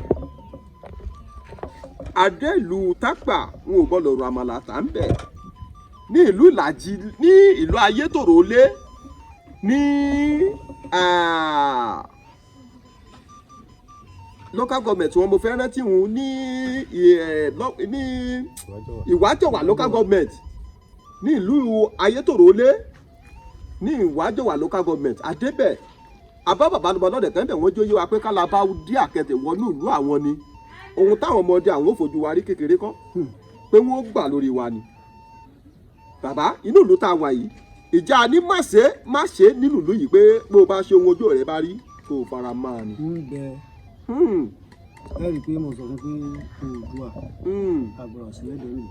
adé ìlú Tápà n ò gbọdọ̀ rọ àmàlà tà ńbẹ̀ ní ìlú Ìlàjì ní ìlú Ayétòrò Olé ní local government wọn mo fẹ́ rántí wọn ní Ìwájọwà local government ní ìlú Ayétòrò Olé ní Ìwájọwà local government adébẹ̀ abá bàbá lọ́dẹ̀ tẹ́ńbẹ̀ wọ́n jó yé wa pé kálábá dí àkẹtẹ̀ wọnú ìlú àwọn ni ohun táwọn ọmọdé àwọn ò fojú wa rí kékeré kọ́ pé wọ́n gbà lórí wa ni bàbá inú ìlú tá a wà yìí ìjà ni má ṣe nínú ìlú yìí pé bó o bá ṣe ohun ojú rẹ bá rí kó o fara máa ni. ẹ rí i pé mo sọ fún pé Oòduà àgbọ̀rọ̀ sí ẹ̀dẹ̀ nù.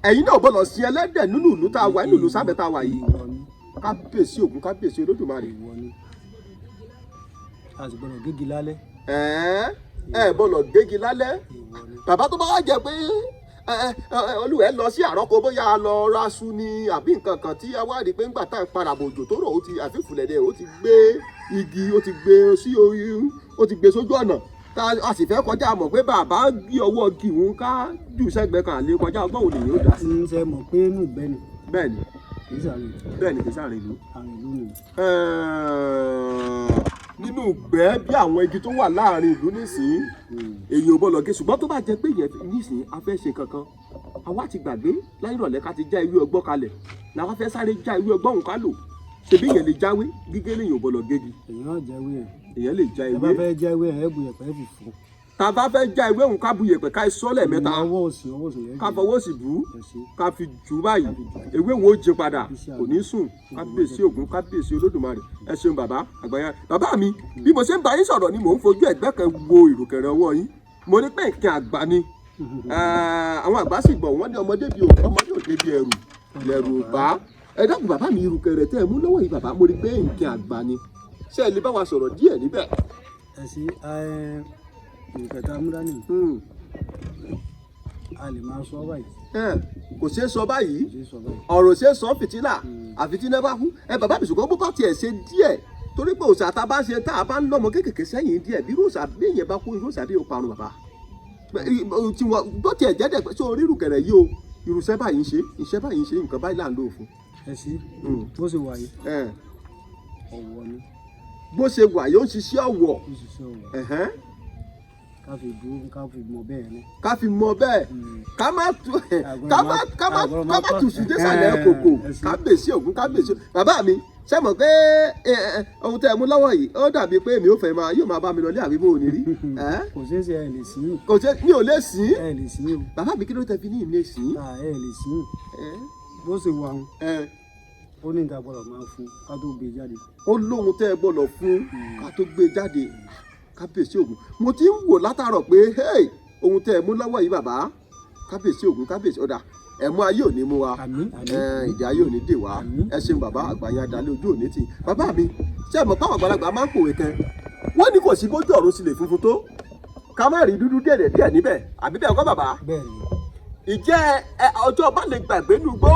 ẹ̀yin náà gbọ́dọ̀ sí ẹlẹ́dẹ̀ nínú ìlú tá a wà nínú ìlú sábẹ́ tá a wà yìí kábíyèsí Ògún kábíyèsí Olódùmarè. a sì gbọ́dọ̀ gégi lálẹ́. ẹ gbọ́dọ̀ gégi lálẹ́ bàbá tó bá wá jẹ pé olúwẹ̀ lọ sí àrọ́kọ bóyá lọ raṣu ni àbí nǹkan kan tí a wá rí i pé ńgbà tá à ń padà bò òjò tó rọ̀ ó ti àfífùlẹ̀dẹ̀ ó ti gbé igi ó ti gbé sí orí ó ti gbé sójú ọ̀nà tá a sì fẹ́ kọjá mọ̀ pé bàbá gbé ọwọ́ igi òun ká jù sẹ́gbẹ̀ẹ́ kan àlè kọjá ọgbọ́n òní yóò dá sí. ń ṣe mọ̀ pé inú ìgbẹ́ni. bẹ́ẹ̀ni kì í sàrìn. bẹ́ẹ̀ni kì í sàrìn ìlú. àrìn ìlú ni. nínú ìgbẹ́ bí àwọn igi tó wà láàrin ìlú nísìnyí èyí ò bọ́lọ̀ gé ṣùgbọ́n tó bá jẹ pé yẹn nísìnyí a fẹ́ ṣe kankan àwa ti gbàgbé láyé ìrọ̀lẹ́ ká ti já ewé ọgbọ́n kalẹ̀ làwa fẹ́ sáré já ewé ọgbọ́n òun ká lò ṣebí yẹn lè jáwé gígé lèyìn ò bọ́lọ̀ gégi. èèyàn jẹ́wé ẹ̀. èèyàn lè já ewé. tá a bá fẹ́ já ewé ẹ̀ bu yẹ̀pẹ̀ fi fún. tá a bá fẹ́ já ewé òun ká bu yẹ̀pẹ̀ ká sọ́lẹ̀ mẹ́ta ká fọwọ́ sí bù ká fi jù báyìí ewé òun ó jẹ padà kò ní sùn kábíyèsí Ògún kábíyèsí Olódùmarè ẹ ṣeun bàbá àgbáyà bàbá mi bí mo ṣe ń bá yín sọ̀rọ̀ ni mò ń fojú ẹ̀gbẹ́ kan wo ìrùkẹ̀rẹ̀ ọwọ́ yín mo ní pé nǹkan àgbà ni àwọn àgbà sì gbọ̀ wọ́n ní ọmọdé òde bí ẹrù lẹ̀rù bá ẹ dákun bàbá mi ìrùkẹ̀rẹ̀ tẹ́ ẹ mú lọ́wọ́ yìí bàbá mo ní pé nǹkan àgbà ni ṣé ẹ lè bá wa sọ̀rọ̀ díẹ̀ níbẹ̀. ẹ sí ìrùkẹ̀tà múdání a lè máa sọ báyìí. kò ṣeé sọ báyìí ọ̀rọ̀ ṣeé sọ fìtílà àfi tí iná bá kú bàbá mi ṣùgbọ́n bó bá tiẹ̀ ṣe díẹ̀ torí pé òòṣà tá a bá ṣe tá a bá ń lọ́mọ kéékèèké sẹ́yìn díẹ̀ bí òòṣà béèyàn bá kú òòṣà bí òparun bàbá bó tiẹ̀ jẹ́ dẹ̀ pé sọ orí ìrùkẹ̀rẹ̀ yìí o irúṣẹ́ báyìí ń ṣe iṣẹ́ báyìí ń ṣe nǹkan báyìí là ń lò fún. ẹ sí bó ṣe wà yìí ọ̀wọ̀ ni. bó ṣe wà yìí ó ń ṣiṣẹ́ ọ̀wọ̀. ká fi dúró ká fi mọ bẹ́ẹ̀ ni. ká fi mọ bẹ́ẹ̀ ká má tù sí désàlẹ̀ kòkò kábíyèsí Ògún kábíyèsí bàbá mi ṣé mọ̀ pé ohun tẹ́ ẹ mú lọ́wọ́ yìí ó dàbí pé mi ò fẹ́ yóò máa bá mi lọ lé àbí bò ní rí. kò ṣeé ṣe ẹ lè sìn. kò ṣe mi ò lè sìn. ẹ lè sìn o. bàbá mi kí ló tẹ fi ní ìlé sìn. ẹ lè sìn. bó ṣe wà ń ó ní nǹkan gbọ́dọ̀ máa fún ká tó gbé jáde. ó lóhun tẹ́ ẹ gbọ́dọ̀ fún ká tó gbé jáde kábíyèsí Ògún mo ti ń wò látàárọ̀ pé ohun tẹ́ ẹ mú lọ́wọ́ yìí bàbá kábíyèsí Ògún kábíyèsí ọ̀dà ẹ̀mú ayé ò ní mú wa ìdí ayé ò ní dè wá ẹ ṣeun bàbá àgbáyé adalẹ ojú òní tì bàbá mi ṣé ẹ mọ̀ pé àwọn àgbàlagbà máa ń pòwe kan wọ́n ní kò sí bójú ọ̀run sì lè funfun tó ká má rí dúdú díẹ̀ níbẹ̀ àbí bẹ́ẹ̀ kọ́ bàbá ìjẹ́ ọjọ́ bá lè gbàgbé nugbó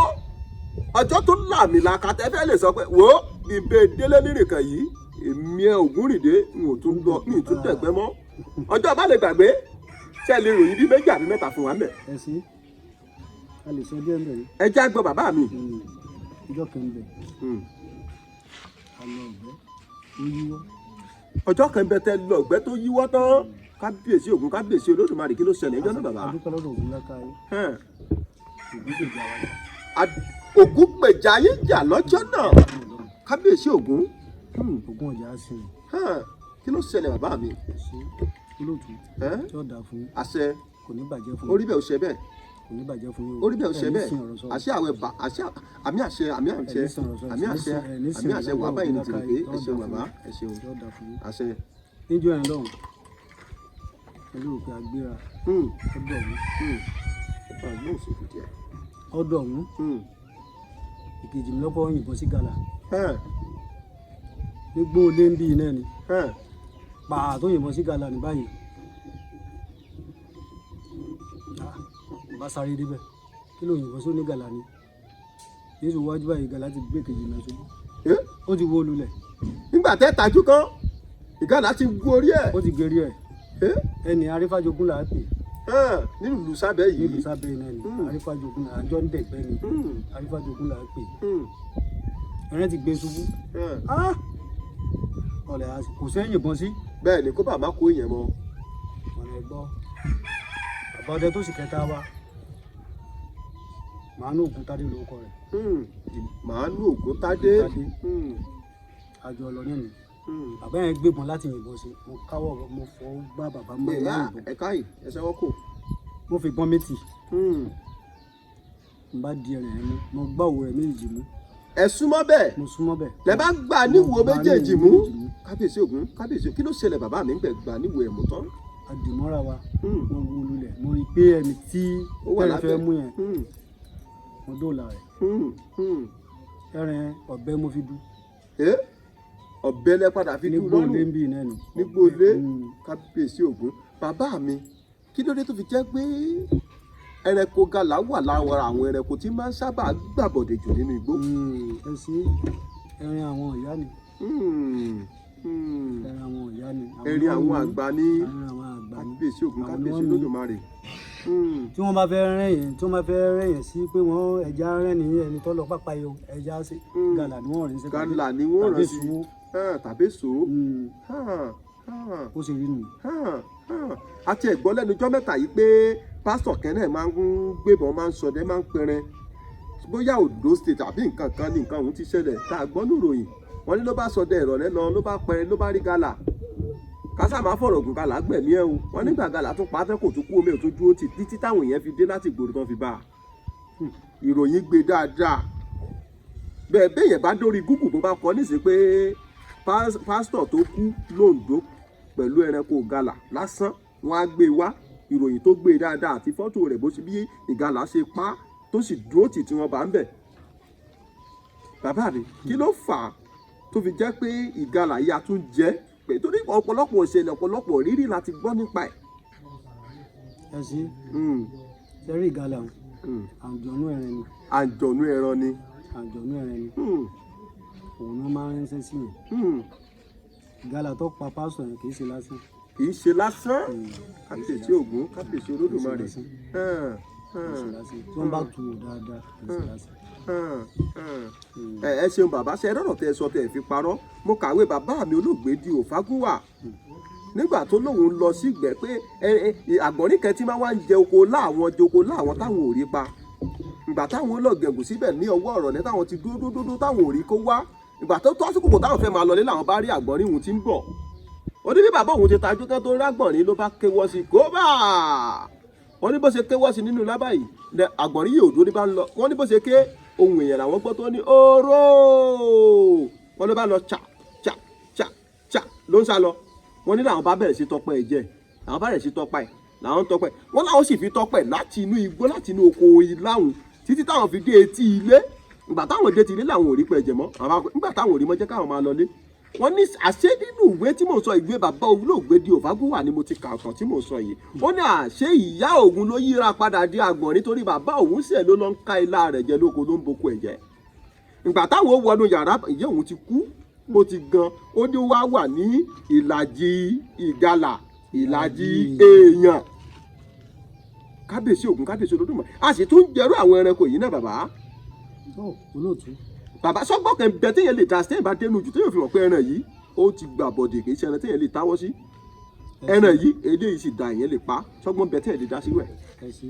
ọjọ́ tó làmìlaka tẹ́fẹ́ lè sọ pé wò ó ìbè délé nírìkan yìí èmi Ògúnrìndé n ò tún tẹ̀gbẹ́ mọ́ ọjọ́ bá lè gbàgbé ṣé ẹ lè ròyìn bí méjì àbí mẹ́ta fún wa mẹ́. ẹ sí a lè sọ díẹ̀ mbẹ̀ yìí. ẹ já gbọ́ bàbá mi. ọjọ́ kan bẹ̀ alẹ́ ọ̀gbẹ́ tó yíwọ́. ọjọ́ kan bẹ tẹ lọ ọ̀gbẹ́ tó yíwọ́ tán kábíyèsí Ògún kábíyèsí Olódùmarè kí ló ṣẹlẹ̀ ẹjọ́ náà bàbá. adúpẹ́ lọ́dọ̀ Ògún lákàáyé. Ògún gbèjà yín jà lọ́jọ́ náà kábíyèsí Ògún. Ògún ọjà á sìn. kí ló ṣẹlẹ̀ bàbá mi. olóòtú tí ó dà fún. àṣẹ kò ní bàjẹ́ fún. orí bẹ́ẹ̀ ò ṣe bẹ́ẹ̀. kò ní bàjẹ́ fún yín. orí bẹ́ẹ̀ ò ṣe bẹ́ẹ̀. àṣẹ àwẹ̀ bá àṣẹ àmì àṣẹ àmì àṣẹ àmì àṣẹ wà báyìí ní tìrìkì ẹ ṣeun bàbá ẹ ṣeun àṣẹ. níjọ́ yẹn lọ́hùn pẹ̀lú òkè agbéra ọdọ̀ ọ̀hún ìkejì mi lọ́kọ́ yìnbọn sí gàlà nígbó olé ń bí iná ni pàà tó yìnbọn sí gàlà ní báyìí bá sáré débẹ̀ kí ló yìnbọn sí onígàlà ni yéṣu wájú báyìí gàlà ti gbé kejì náà ṣubú ó ti wó lulẹ̀. nígbà tẹ́ tajú kan ìgàlà ti wú orí ẹ̀. ó ti gẹ̀rí ẹ̀ ẹni arífájogún là á pè. nínú ìlú sábẹ́ yìí. nílùú sábẹ́ náà ni arífájogún là àjọ ń dẹ̀gbẹ́ ni arífájogún là á pè. ẹ̀rẹ́ ti gbé ṣubú. ọ̀lẹ̀ kò sẹ́yìn yìnbọn sí. bẹ́ẹ̀ ni kó bàbá kó yẹn mọ́. ọ̀nà ẹ̀gbọ́ àbọ̀dẹ tó sì kẹta wa màánú Ògúntádé lórúkọ rẹ̀. màánú Ògúntádé. àjọ ọlọ náà ni bàbá yẹn gbébọn láti yìnbọn sí mo káwọ́ mo fọ́ gbá bàbá mọ́ ẹ̀ náà yìnbọn. ẹ káyì ẹ ṣẹ́wọ́ kò. mo fi gbọ́n méjì n bá di ẹ̀rẹ̀ yẹn mú mo gbá òwò rẹ̀ méjì mú. ẹ súnmọ́ bẹ́ẹ̀. mo súnmọ́ bẹ́ẹ̀. lẹ bá gbà níwò méjèèjì mú. kábíyèsí Ògún kábíyèsí kí ló ṣẹlẹ̀ bàbá mi ń gbẹ gbà níwò ẹ̀ mú tán. àdìmọ́ra wa mo wú lulẹ̀ mo rí i pé ẹni tí ẹ̀rẹ̀ fẹ́ mú yẹn mo dóòlà rẹ̀. ẹ̀rẹ̀ ọ̀bẹ mo fi dú. ọ̀bẹ lẹ padà fi dú lọ́rùn. nígbó lé ń bì náà ni. nígbó lé kábíyèsí Ògún bàbá mi kí ló dé tó fi jẹ́ pé ẹranko gàlà wà lára àwọn ẹranko tí máa ń sábà gbàbọ̀dẹ̀ jù nínú igbó. ẹ sí ẹrin àwọn ìyá ni. ẹrin àwọn ìyá ni. ẹrin àwọn àgbà ní kábíyèsí Ògún kábíyèsí Olódùmarè. tí wọ́n bá fẹ́ rẹ̀yìn sí pé wọ́n ẹja rẹ̀ ní ẹni tó lọ pápá yọ ẹja sí gàlà ni wọ́n rìn sí. gàlà ni wọ́n rìn sí tàbí èso. ó sì rí nù. àti ẹ̀gbọ́n lẹ́nu ọjọ́ mẹ́ta yìí pé pásítọ̀ kẹ́nẹ̀ máa ń gbébọn máa ń ṣọdẹ máa ń pẹrẹ bóyá Ondo state àbí nǹkan kan ní nǹkan òun ti ṣẹlẹ̀ tá a gbọ́ níròyìn wọ́n ní ló bá ṣọdẹ ìrọ̀lẹ́ lọ ló bá pẹrẹ ló bá rí gàlà kásá máa fọ̀rọ̀ ògùn gàlà gbẹ̀mí ẹ̀ o wọ́n nígbà gàlà tún pa tẹ́kọ̀ tó kú omi ò tó dúró tì títí táwọn èèyàn fi dé láti ìgboro tán fi bá a ìròyìn gbé dáadáa bẹ́ẹ̀ béèyàn bá dórí Google tó bá kọ níṣẹ́ pé pásítọ̀ tó kú l'Ondo pẹ̀lú ẹranko gàlà lásán wọ́n á gbé wá ìròyìn tó gbé dáadáa àti fọ́tò rẹ̀ bó ṣe bí ìgàlà ṣe pa tó sì dúró tì tí wọ́n bá ń bẹ̀. bàbá mi kí ló fà á tó fi jẹ́ pé ìgàlà yìí a tún jẹ́ pé torí ọ̀pọ̀lọpọ̀ ìṣẹ̀lẹ̀ ọ̀pọ̀lọpọ̀ rírí láti gbọ́ nípa ẹ̀. ẹ sí sẹ́rí ìgàlà àjọ̀nú ẹran ni. àjọ̀nú ẹran ni. àjọ̀nú ẹran ni. òun náà máa ń ránṣẹ́ sí yẹn. ìgàlà tó pa pásítọ̀ yẹn kì í ṣe lásán. kì í ṣe lásán kábíyèsí Ògún kábíyèsí Olódùmarè. tí wọ́n bá tu wò dáadáa kì í ṣe lásán. ẹ ṣeun bàbá ṣe rọrọ tẹ sọ tẹ fi parọ́ mo kàwé bàbá mi olóògbé di Òfágúnwà nígbà tó lóun lọ sí ìgbẹ́ pé àgbọ̀nrín kan tí máa wá ń jẹ oko láwọn táwọn ò rí pa ìgbà táwọn olóògẹ̀gùn síbẹ̀ ní ọwọ́ ọ̀rọ̀ ní táwọn ti dúdú táwọn ò rí kó wá ìgbà tó tó àsìkò kò táwọn fẹ́ máa lọlé làwọn bá rí àgbọ̀nrín òun tí ń bọ̀ ó ní bí bàbá òun ti tajú kán tó rágbọ̀nrín ló bá kéwọ́ sí kóbá wọ́n ní bó ṣe kéwọ́ sí nínú lábá yìí àgbọ̀nrín yìí ò dúró ní bá ń lọ wọ́n ní bó ṣe ké ohun èèyàn làwọn gbọ́ tó ní oró wọ́n ló bá lọ cha ló ń sá lọ wọ́n ní làwọn bá bẹ̀rẹ̀ sí tọpẹ́ ẹ̀jẹ̀ làwọn bá bẹ̀rẹ̀ sí tọpẹ́ ẹ̀ làwọn ń tọpẹ́ wọ́n làwọn sì fi tọpẹ́ láti inú igbó láti inú oko ìláhùn títí táwọn fi dé etí ilé ìgbà táwọn dé ti ilé làwọn ò rí pẹ́ ẹ̀jẹ̀ mọ́ nígbà táwọn ò rí mọ́ jẹ́ káwọn máa lọlé wọ́n ní àṣé nínú ìwé tí mò ń sọ ìwé bàbá olóògbé di Òfágúnwà ni mo ti kà ọ̀tàn tí mò ń sọ yìí ó ní àṣé ìyá òun ló yíra padà di àgbọ̀n nítorí bàbá òun sì ẹ̀ ló lọ ń ká ilá rẹ̀ jẹ lóko ló ń boko ẹ̀ jẹ ìgbà táwọn ó wọnú yàrá ìyá òun ti kú ó ti gan ó ní wá wà ní ìlàjì ìgalà ìlàjì èèyàn kábíyèsí Ògún kábíyèsí Olódùmarè a sì tún jẹrú àwọn ẹranko yìí náà bàbá. olóòtú bàbá sọgbọ́n kan bẹ téèyàn lè ta téèyàn bá dénú jù téèyàn fi mọ̀ pé ẹran yìí ó ti gbà bọ̀dẹ̀ kì í ṣe ẹran téèyàn lè táwọ́ sí ẹran yìí eléyìí sì da èèyàn lè pa sọgbọ́n bẹ téèyàn lè dá síwẹ̀. ẹ sí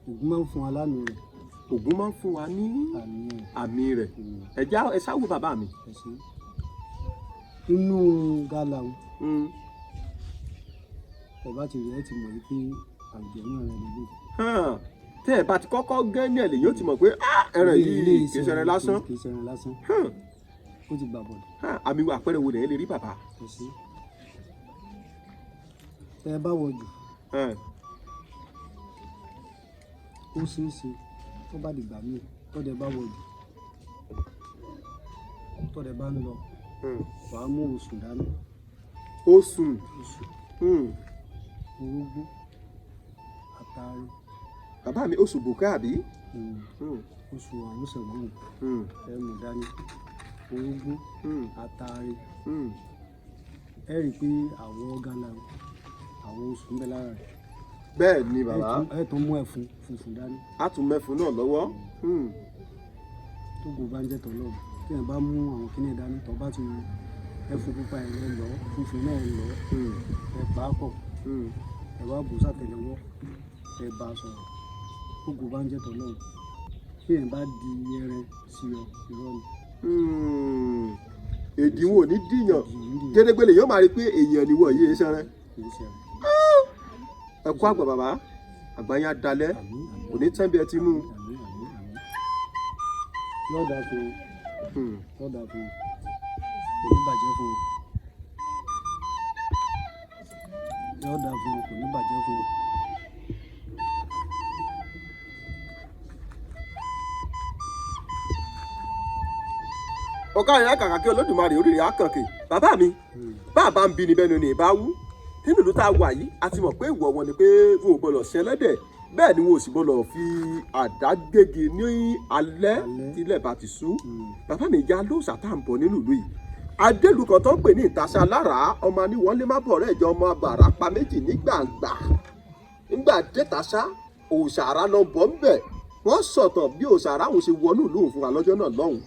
Ògún máa ń fún wa lánàá rẹ. Ògún máa ń fún wa ní àmì rẹ̀ ẹ sáwọ́ bàbá mi. ẹ sí inú gàlà ẹ bá ti rí ẹ ti mọ̀ wípé àjọ̀nú ẹran lè tẹ́ ẹ bá ti kọ́kọ́ gẹ́ ní ẹ̀lẹ́ yóò ti mọ̀ pé ẹran yìí kì í ṣẹran lásán. kì í ṣẹran lásán ó ti gbà bọ̀dọ̀. àmì àpẹẹrẹ wo lẹ́yìn lè rí bàbá. kò sí tẹ́ ẹ bá wọ jù ó ṣeé ṣe tó bá dìgbà míì tọ́dẹ bá wọ jù tọ́dẹ bá ń lọ wàá mú oṣù dání. oṣù orógbó àtàrí. bàbá mi oṣù bùkẹ́ àbí. oṣù àwọn ṣẹ̀gbọ́n ẹ mú dání orógbó àtàrí. ẹ rí i pé àwọ̀ gàlà àwọn oṣù ń bẹ lára rẹ̀. bẹ́ẹ̀ ni bàbá. ẹ tún mú ẹ̀fun funfun dání. a tún mẹ́fun náà lọ́wọ́. tó gbò bá ń jẹ́ tọ́lọ́ tí ẹ bá mú àwọn kíní ẹ̀ dání tọ́ bá ti ẹ̀fun pupa ẹ̀ lọ funfun náà lọ ẹ pa á pọ̀ ẹ wá bù sátẹ̀lẹ́wọ́ ẹ bá a sọ̀rọ̀ gbogbo bá ń jẹ́ tọ́lọ́ bí ẹ̀ bá di ẹrẹ sí ọ irọ́ ni. èdìwọ̀n ò ní dìyàn gédégbélé yóò máa rí i pé èèyàn ni wọ́n yé sẹ́rẹ́. ẹ kú àgbà bàbá àgbà yẹn á dalẹ̀ kò ní tẹ́ bí ẹ ti mú. yọ̀ọ̀dà fún yọ̀ọ̀dà fún kò ní bàjẹ́ fún yọ̀ọ̀dà fún kò ní bàjẹ́ fún. ọ̀gá yẹn kàkà kí Olódùmarè orí rẹ̀ á kàn kì bàbá mi bàbá ń bí ni bẹ́ẹ̀ ni ìbá wú nínú ìlú tá a wà yìí a ti mọ̀ pé ìwọ̀ wọn ni pé wọn ò gbọ́dọ̀ ṣe ẹlẹ́dẹ̀ bẹ́ẹ̀ ni wọn ò sì gbọ́dọ̀ fi àdá gégi ní alẹ́ tílẹ̀ bá ti ṣú. Bàbá mi ìjà lóòṣà tá à ń bọ̀ nínú ìlú yìí adélu kan tó ń pè ní ìtaṣà lára ọmọ aníwọlé má bọ̀ rẹ̀ jọ ọmọ abàrà pa méjì ní gbàǹgbà nígbà détaṣà òòṣà ara lọ bọ̀ ń bẹ̀ wọ́n sọ̀tàn bí òòṣà ara òun ṣe wọnú ìlú òun fún wa lọ́jọ́ náà lọ́hùn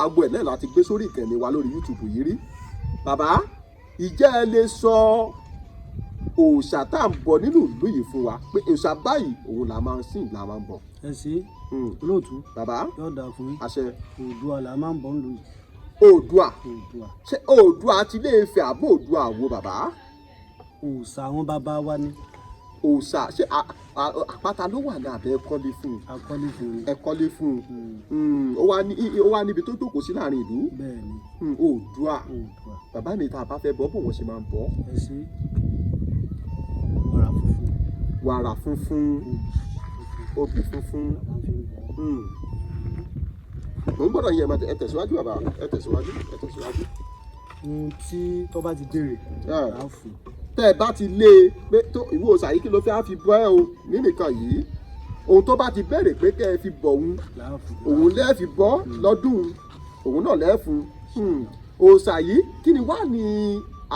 agbo ẹ̀ náà láti gbé sórí ìkànnì wa lórí YouTube yìí rí. Bàbá ìjẹ́ ẹ lè sọ òòṣà tá à ń bọ̀ nínú ìlú yìí fún wa pé òòṣà báyìí òun là máa ń sìn là máa ń bọ̀. ẹ ṣe olóòtú bàbá yóò dáa fún yín àṣẹ Oòduà là máa ń bọ̀ ń lò yìí. Oòduà ṣé Oòduà ti lè fẹ́ àbó Oòduà wo bàbá. òòṣà àwọn bàbá wa ni. òòṣà ṣé àpáta ló wà ní abẹ́ ẹ̀kọ́lé fún un. akọ́lé fún un. ẹ̀kọ́lé fún un ó wá níbi tó jókòó sí láàrin ìlú. bẹ́ẹ̀ni. Oòduà bàbá mi tá a bá fẹ́ bọ́ bò wọ́n ṣe máa ń bọ́. ẹ ṣe wàrà funfun obì funfun. mo ń gbọ́dọ̀ yẹ ẹ tẹ̀síwájú bàbá ẹ tẹ̀síwájú. ohun tí tó bá ti dèrè á fún. tẹ́ ẹ bá ti lé e pé tó ìwọ òòṣà yìí kí ló fẹ́ á fi bọ́ ẹ o nínìkan yìí ohun tó bá ti béèrè pé kẹ́ ẹ fi bọ̀ òun lẹ́ẹ̀ fi bọ́ lọ́dún òun náà lẹ́ẹ̀ fún òòṣà yìí kí ni wá ní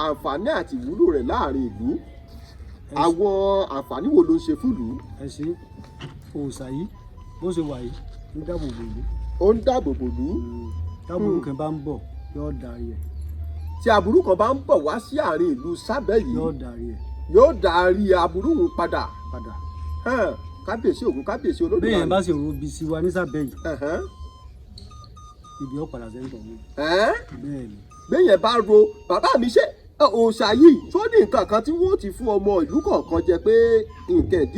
àǹfààní àti ìwúlò rẹ̀ láàrin ìlú àwọn àǹfààní wo ló ń ṣe fún ìlú. ẹ ṣe òòṣà yìí bó ṣe wà yìí ń dáàbò bò ìlú. ó ń dáàbò bò ìlú. tábùrù kan bá ń bọ̀ yóò darí ẹ̀. tí aburú kan bá ń bọ̀ wá sí àárín ìlú sábẹ́ yìí yóò yóò darí ẹ̀. darí aburú òun padà. kábíyèsí Ògún kábíyèsí Olódùmarè. bẹ́ẹ̀ bá ṣe robi sí wa ní sábẹ́ yìí ibi ọ̀padà sẹ́ńtọ̀ mi. bẹ́ẹ̀ni. bẹ́ẹ̀ bá ro bàbá mi ṣe òòṣà yìí tó ní nǹkan kan tí wọ́n ti fún ọmọ ìlú kọ̀ọ̀kan jẹ pé nǹkan ẹ̀dí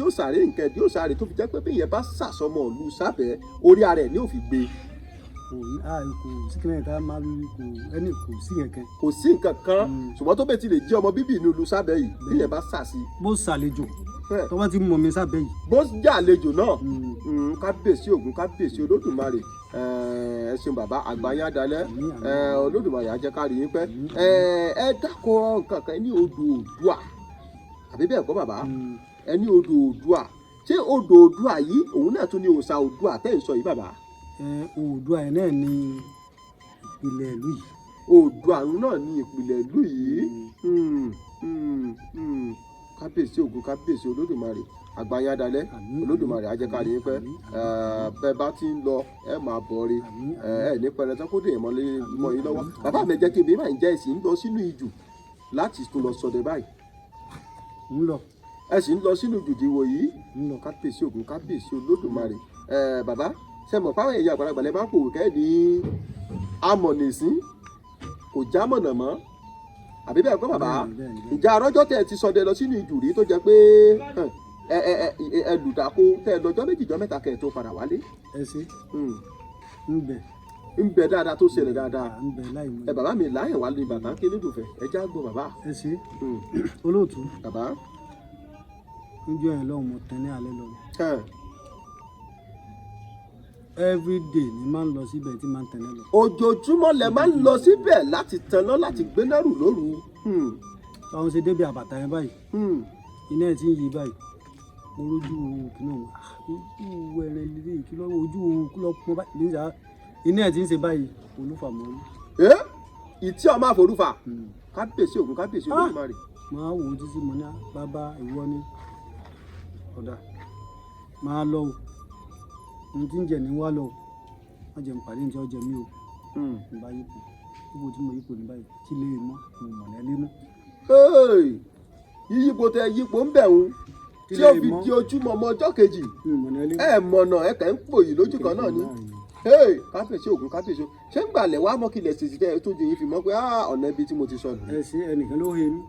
òsàrè tó fi jẹ́ pé bẹ́ẹ̀ bá sàsọmọ ìlú sábẹ́ orí ara ẹ̀ ní òfin gbé. kò sí kílẹ̀ ká máa rí kò sí kankan. kò sí nǹkan kan ṣùgbọ́n tó bẹ́ẹ̀ ti lè jẹ́ ọmọ bíbí inú ìlú sábẹ́ yìí bẹ́ẹ̀ bá sàsí. bó ṣàlejò tó bá ti mọ̀ mi sábẹ́ yìí. bó jẹ́ àlejò náà kábíyèsí Ògún kábíyèsí Olódùmarè ẹ ṣeun bàbá àgbáyé adalẹ Olódùmarè á jẹ́ ká rí yín pẹ́ ẹ dákọ̀ kankan ní odò Oòduà àbí bẹ́ẹ̀ kọ́ bàbá ẹ ní odò Oòduà ṣé odò Oòduà yìí òun náà tún ní òòṣà Oòduà tẹ́ ń sọ yìí bàbá. Oòduà yẹn náà ní ìpìlẹ̀ ìlú yìí. Oòduà náà ní ìpìlẹ̀ ìlú yìí kábíyèsí Ògún kábíyèsí Olódùmarè àgbáyé adalẹ Olódùmarè á jẹ́ ká rí yín pẹ́ bẹ́ẹ̀ bá ti ń lọ ẹ máa bọ̀ rí ẹ ní pẹrẹ tán kó dé mọ́ yín lọ́wọ́ bàbá mi jẹ́ kí ebi máa ń jẹ́ ẹ̀sìn ń lọ sínú ijù láti tún lọ ṣọdẹ báyìí. ń lọ. ẹ sì ń lọ sínú jùdíwò yìí kábíyèsí Ògún kábíyèsí Olódùmarè bàbá ṣe mọ̀ fáwọn èèyàn àgbàlagbà lẹ́ máa ń pòwò kẹ́ ní amọ̀nìsín kò já mọ̀nà mọ́ àbí bẹ́ẹ̀ kọ́ bàbá ìjà arọ́jọ́ tẹ̀ ti ṣọdẹ lọ sínú ijù rí tó jẹ́ pé ẹ lùdàkó tẹ lọ́jọ́ méjìjọ́ mẹ́ta kẹ́ tó padà wálé. ẹ ṣe ń bẹ dáadáa tó ṣẹlẹ̀ dáadáa ń bẹ láì mọ. bàbá mi láyẹ̀ wá ní bàbá kí nídùúfẹ́ ẹ já gbọ́ bàbá. ẹ ṣe olóòtú. bàbá. níjọ́ yẹn lọ́hùn mo tẹ́ ní alẹ́ lọ. everyday ni máa ń lọ síbẹ̀ tí máa ń tẹ̀lé lọ. ojoojúmọ́ lẹ máa ń lọ síbẹ̀ láti tanná láti gbéná rù lóru. báwọn ṣe débi àbàtà yẹn báyìí iná ẹ̀ ti ń yí báyìí mo rójú kìnnà ojú ẹran lílé ìkìlọ̀ ojú kúlọ̀ pọ̀ báyìí nígbà iná ẹ̀ ti ń ṣe báyìí olúfà mọ́ rí. ìtí ọmọ àforúfà kábíyèsí Ògún kábíyèsí Olódùmarè. máa wò ó títí mo ní bàbá ìwọ ni ọ̀dà máa lọ o ohun tí ń jẹ ní wá lọ o má jẹun pàdé ní tí ó jẹ mí o ní bá yípo yípo tí mo yípo ní báyìí tí lè mọ́ mọ̀lẹ́lé mọ́. yíyípo tẹ yípo ń bẹ̀ ń tí ó fi di ojúmọ́ ọmọ ọjọ́ kejì mọ̀nà ẹ kẹ́ ń pòyì lójú kan náà ni kábíyèsí Ògún kábíyèsí ṣé ń gbàlẹ̀ wá mọ́ kílẹ̀ sì tẹ́ tó di yín fi mọ́ pé ọ̀nà ibi tí mo ti sọnù. ẹ ṣe ẹnìkan ló he mí.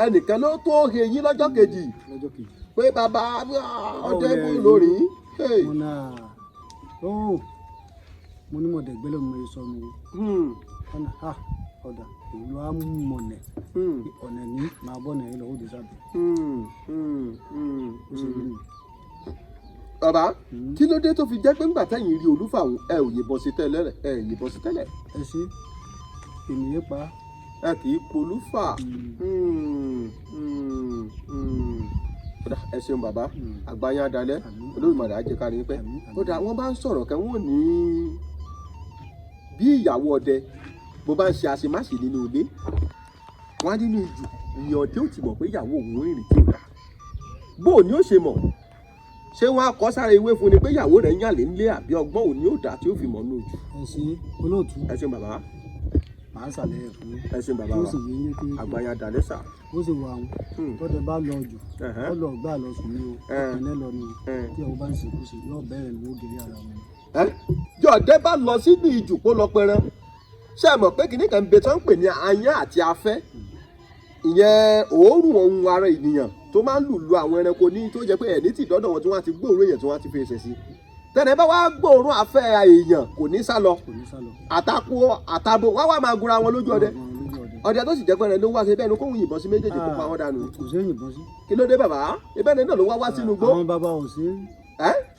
ẹnìkan ló tó he yín lọ́jọ́ kejì pé bàbá ọdẹ bú lórí. mo ní mọ̀dẹ̀gbẹ́lẹ̀ mo sọnù ọ̀dà èyí ló á mú mọ̀nẹ̀ ọ̀nà ní máa bọ̀ nẹ̀yìn lọ́wọ́ dé sábẹ́. bàbá kí ló dé tó fi jẹ́ pé ńgbà tẹ́yìn rí olúfà ẹ ò yìnbọn sí tẹ́lẹ̀ ẹ yìnbọn sí tẹ́lẹ̀. ẹ ṣe ènìyàn pa ẹ kì í polúfà. Ẹ ṣeun bàbá àgbáyé adalẹ́ Olódùmarè á jẹ́ ká rí pẹ́. Kódà wọ́n bá ń sọ̀rọ̀ kẹ́ wọ́n ní bí ìyàwó ọdẹ bó bá ń ṣe àṣemáṣe nínú ilé wọ́n á nínú ìjù ìyàn ọdẹ ò ti mọ̀ pé ìyàwó òun rìnrìn tí ò dáa. Bó o ní ó ṣe mọ̀ ṣé wọ́n á kọ́ sára ewé fún ni pé ìyàwó rẹ̀ ń yàlé ńlé àbí ọgbọ́n òní ò dá tí ó fi mọ̀ nínú ìjù. ẹ ṣe olóòtú. ẹ ṣeun bàbá. màá ṣàlàyé fún yín. ẹ ṣeun bàbá wa àgbáyé adalẹ́ sà. ó sì wà wọn tọ́jà bá lọ jù ó lọ gbà lọ sùn ní o ọ̀pẹ̀lẹ́ lọ ní o tí àwọn bá ń ṣèkú sí yóò bẹ̀rẹ̀ ní ògiri ara wọn. jọ̀dẹ́ bá lọ sínú ìjù kó lọ pẹran ṣé ẹ mọ̀ pé kìnnì kan bẹ tó ń pè ní ayán àti afẹ́ ìyẹn òórùn ohun ara ènìyàn tó máa ń lùlù àwọn ẹranko ní tó jẹ́ pé ẹ̀ní tì dọ́dọ̀ wọn tí wọ́n ti gbóòórùn èèyàn tí wọ́n ti fi ṣẹ̀ sí tẹ́lẹ̀ bá wá gbóòórùn afẹ́ èèyàn kò ní sá lọ àtakò àtabo wá wá máa gunra wọn lójú ọdẹ ọdẹ tó sì jẹ́ pẹ́rẹ́ ló wá sí bẹ́ẹ̀ ni kóhun yìnbọn sí méjèèjì kó pa wọ́n dànù. kò sí yìnbọn sí. kí ló dé bàbá ibẹ̀ ni náà ló wá sínú igbó. àwọn bàbá ò sí.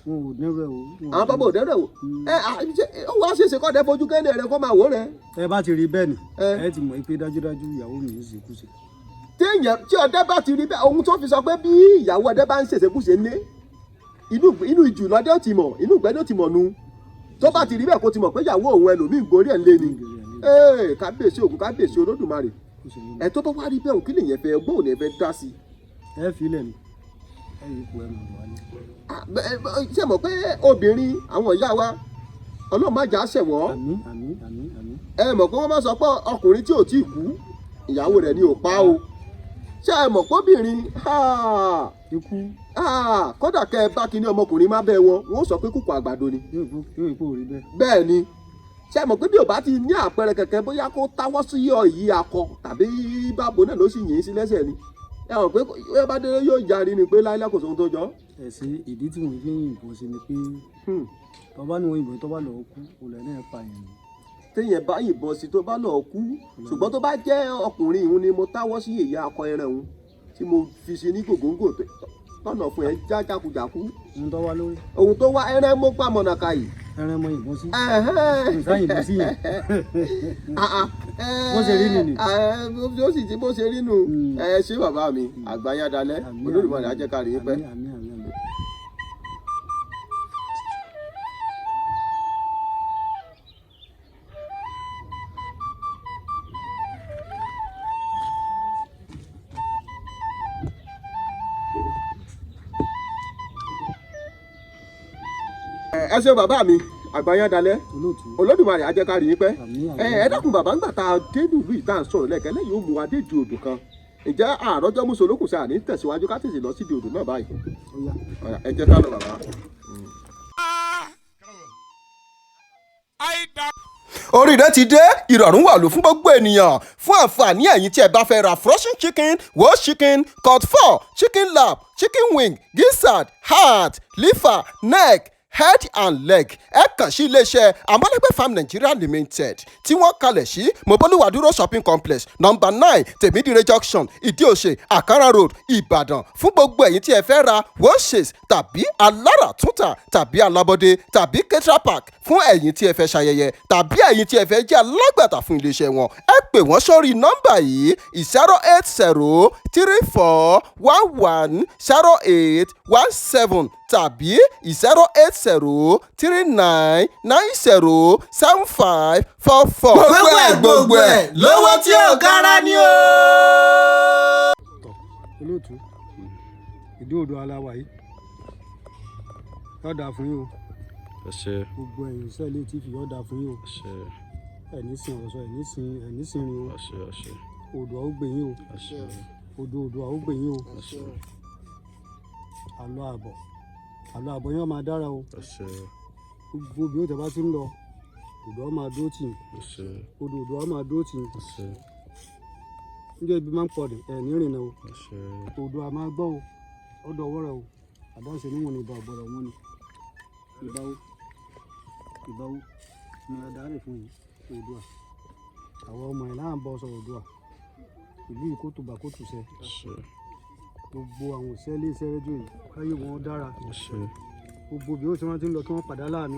wọn ò dẹ́rẹ̀ o. àwọn bàbá ò dẹ́rẹ̀ o. ó wá ṣèṣe kọ́ dẹ́ fojú kẹ́lẹ́ rẹ kó máa wò rẹ. ẹ bá ti rí bẹ́ẹ̀ ni ẹ ti mọ̀ pé dájúdájú ìyàwó mi ń ṣekúṣe. tí ọdẹ bá ti rí bẹ́ẹ̀ ohun tó fi sọ pé bí ìyàwó ọdẹ bá ń ṣèṣekúṣe ní inú ìjù lọ́dẹ ò ti mọ̀ inú ìgbẹ́ ò ti mọ̀ nu tó bá ti rí bẹ́ẹ̀ kó ti mọ̀ pé ìyàwó òun ẹlòmíì gorí ẹ̀ ń lé ni kábíyèsí Ògún kábíyèsí Olódùmarè ẹ tó bá wá rí bẹ́ẹ̀ kí lèyẹn fẹ́ gbóhùn ẹ fẹ́ dá sí. ẹ fi ilẹ̀ ni ẹ yìí kú ẹ mọ̀ wálé. ṣé mọ̀ pé obìnrin àwọn ìyá wa Ọlọ́run má jà ṣẹ̀wọ́. àmín. ẹ mọ̀ pé wọ́n máa sọ pé ọkùnrin tí ò tí ì kú ìyàwó rẹ̀ ni ò pa o. ṣé ẹ mọ̀ pé obìnrin ikú kódà kẹ́ ẹ bá kíní ọmọkùnrin má bẹ́ wọn wọ́n sọ pé kúkú àgbàdo ni. yóò ipò rí bẹ́ẹ̀. bẹ́ẹ̀ ni ṣé ẹ mọ̀ pé bí ò bá ti ní àpẹẹrẹ kẹ̀kẹ́ bóyá kó táwọ́ sí yìí akọ tàbí bábo náà ló sì yìn sí lẹ́sẹ̀ ni ẹ mọ̀ pé ẹ bá dé yóò yarí ni pé láíláí kò sóhun tó jọ. ẹ ṣe ìdí tí wọn fi ń yìnbọn sí ni pé tọ́ba ní wọn yìnbọn tó bá lọ́ọ́ kú olè náà pa èèyàn. téèyàn bá yìnbọn sí tó bá lọ́ọ́ kú ṣùgbọ́n tó bá jẹ́ ọkùnrin ìhun ni mo táwọ́ sí èyí akọ ẹran òun tí mo fi ṣe ní gògóńgò tọ̀nà fún ẹ já jákujàku. ohun tó wá lórí. ohun tó wá ẹran mo pa mọ̀nàkà yìí. ẹran mọ yìnbọn sí. nǹkan yìnbọn sí yẹn. bó ṣe rí nìyí. ó sì ti bó ṣe rí nù. ẹ ṣé bàbá mi àgbáyé adalẹ́ Olódùmarè á jẹ́ ká rí pẹ́. ẹ ṣé bàbá mi àgbáyé adalẹ́ Olódùmarè á jẹ́ ká rí yín pẹ́. ẹ dákun bàbá ńgbà tá a dé nílùú ìta ń sọ̀rọ̀ lẹ́kẹ́ lẹ́yìn ó mú wa dé di odò kan ǹjẹ́ àròjọ́ mùsùlùkù sáà ní tẹ̀síwájú ká tètè lọ sí di odò náà báyìí. ẹ jẹ́ ká lọ bàbá. orí rẹ ti dé ìrọ̀rùn wà ló fún gbogbo ènìyàn fún àǹfààní ẹ̀yin tí ẹ bá fẹ́ ra frozen chicken roast chicken cut 4 chicken lap chicken wing gizzard heart liver neck head and leg ẹ kàn sí iléeṣẹ́ Amálégbé Farm Nigeria Limited tí wọ́n kalẹ̀ sí Moboluwaduro shopping complex number 9 Tèmídìrè junction Ìdí-Òṣè Àkàrà road Ìbàdàn fún gbogbo ẹ̀yin tí ẹ fẹ́ ra washes tàbí aláràtúntà tàbí alábọ́dé tàbí ketra pack fún ẹ̀yin tí ẹ fẹ́ ṣayẹyẹ tàbí ẹ̀yin tí ẹ fẹ́ jẹ́ alágbàtà fún iléeṣẹ́ wọn ẹ pè wọ́n sórí nọ́mbà yìí 08034110817 tàbí 08039907544. gbogbo ẹ̀ lówó tí ò kára ni o. olóòtú ìdí odò aláwa yìí yọ̀ọ̀dà fún yín o. gbogbo ẹ̀yin iṣẹ́ ilé tí fi yọ̀ọ̀dà fún yín o. ẹ̀ní sin ọ̀sọ́ ẹ̀ní sin rin o. odò àwọn gbè yín o. odò àwọn gbè yín o. àlọ́ àbọ̀ yẹn máa dára o. gbogbo bí ó tẹ̀ bá ti ń lọ odò ọ máa dó tì í. odò ọ máa dó tì í. níjẹ́ ibi máa ń pọ̀ dẹ̀ ẹ̀ ní ìrìnà o. odò a máa gbọ́ o ọ̀dọ̀ ọwọ́ rẹ o àdáṣe níwọ̀n ní ìbá ọ̀bọ̀rọ̀ wọn ni ìbáwó ni adarí fún yìí Oòduà àwọn ọmọ ẹ̀ náà ń bọ́ sọ Oòduà ìlú ìkótó sẹ gbogbo àwọn òṣìṣẹ́ ilé iṣẹ́ rédíò yìí káyé wọn dára gbogbo bí ó ti wọ́n ti ń lọ kí wọ́n padà láàánú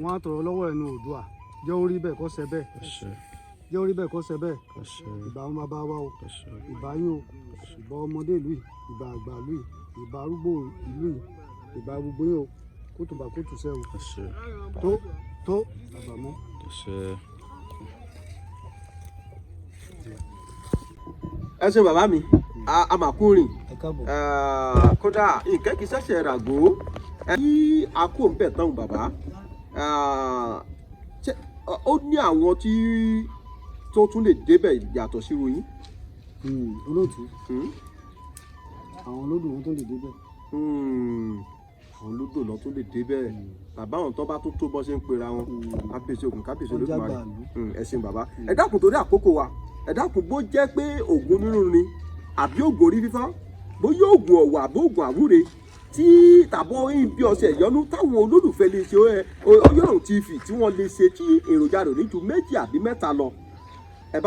wọ́n á tọrọ lọ́wọ́ ẹnu Oòduà jẹ́ orí bẹ́ẹ̀ kọ́ sẹ bẹ́ẹ̀ jẹ́ orí bẹ́ẹ̀ kọ́ ṣe bẹ́ẹ̀ ìbà wọn bàbá wa o ìbà yín o ìbà ọmọdé ìlú yìí ìbà àgbà ìlú yìí ìbà arúgbó ìlú yìí ìbà gbogbo yín o kóòtù bá kóòtù sẹ́ o tó bàbá mọ́. ẹ ṣe bàbá mi a máa kú rìn kódà nǹkan kì í ṣẹ̀ṣẹ̀ ràgó kí a kó ń bẹ̀ tán bàbá ó ní àwọn tí tó tún lè débẹ̀ yàtọ̀ sí ròyìn. olóòtú àwọn olódò wọn tó lè débẹ̀. àwọn olódò lọ tó lè débẹ̀ bàbá àwọn tó bá tó bọ́ ṣe ń pera wọn kábíyèsí ògùn kábíyèsí olódùmarè ẹ ṣeun bàbá ẹ dákun torí àkókò wa ẹ dákun bó jẹ́ pé ògùn nínú ni àbí ògùn orí fífọ́ bóyá ògùn ọ̀wọ̀ àbí ògùn àwúre tí tàbọ̀ yín bí ọṣẹ ìyọnu táwọn olólùfẹ́ lè ṣe Ọ̀yọ́rùn TV tí wọ́n lè ṣe tí èròjà rẹ̀ ní ju 2 àbí 3 lọ ẹ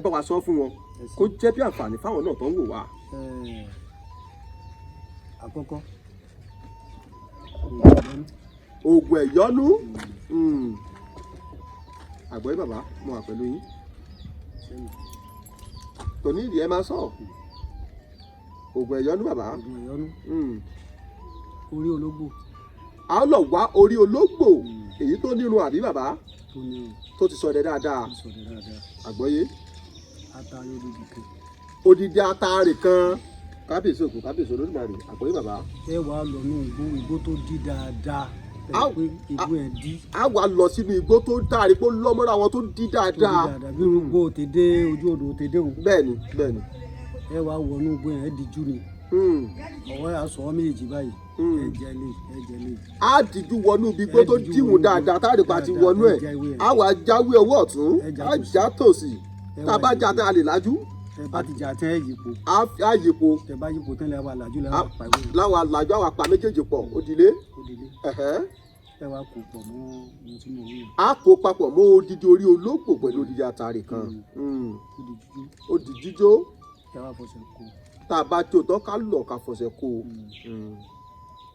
bá wa sọ fún wọn kó jẹ́ bí àǹfààní fáwọn náà tó ń wò wá. àkọ́kọ́ ògùn ẹ̀yọ́nú àgbọ̀yé bàbá mo wà pẹ̀lú yín kò ní ìdí ẹ máa sọ ògùn ẹ̀yọ́nú bàbá. ògùn ẹ̀yọ́nú orí ológbò. a lọ wá orí ológbò èyí tó nírun àbí bàbá tó ti sọdẹ dáadáa àgbọ̀yé. atare odidi kan. odidi atare kan kábíyèsí òkú kábíyèsí olódùmarè àgbọ̀yé bàbá. ẹ wàá lọ ní igbó tó dí dáadáa pé igbó ẹ dí. a wà lọ sínú igbó tó dáa igbó lọ́mọ́ra wọn tó dí dáadáa. bí irúgbó tèdè ojú odò tèdè òun. bẹ́ẹ̀ni bẹ́ẹ̀ni. ẹ wàá wọnú igbó yẹn ẹ díjú ni. ọwọ́ yà sọ ọ́ méjì báyìí ẹ̀jẹ̀ lè. a dìjú wọnú ibi igbó tó díwùn dáadáa tá a lè pa ti wọnú ẹ̀ a wà jáwé ọwọ́ ọ̀tún a já tòsì tá a bá já tán a lè lájú. tẹ bá ti jà tán ẹ yípo. a yípo. tẹ bá yípo tán lẹ wà lájú lẹ wà pa ìwé. láwa lájú àwa pa méjèèjì pọ̀ òdìlé. ẹ wá kó pọ̀ mọ́ ohun tí mo wí. a kó papọ̀ mọ́ odidi orí ológbò pẹ̀lú odidi atare kan. ó di jíjó. ẹ wá fọṣẹ kó. tá a bá tó tán ká lọ ká fọṣẹ kó.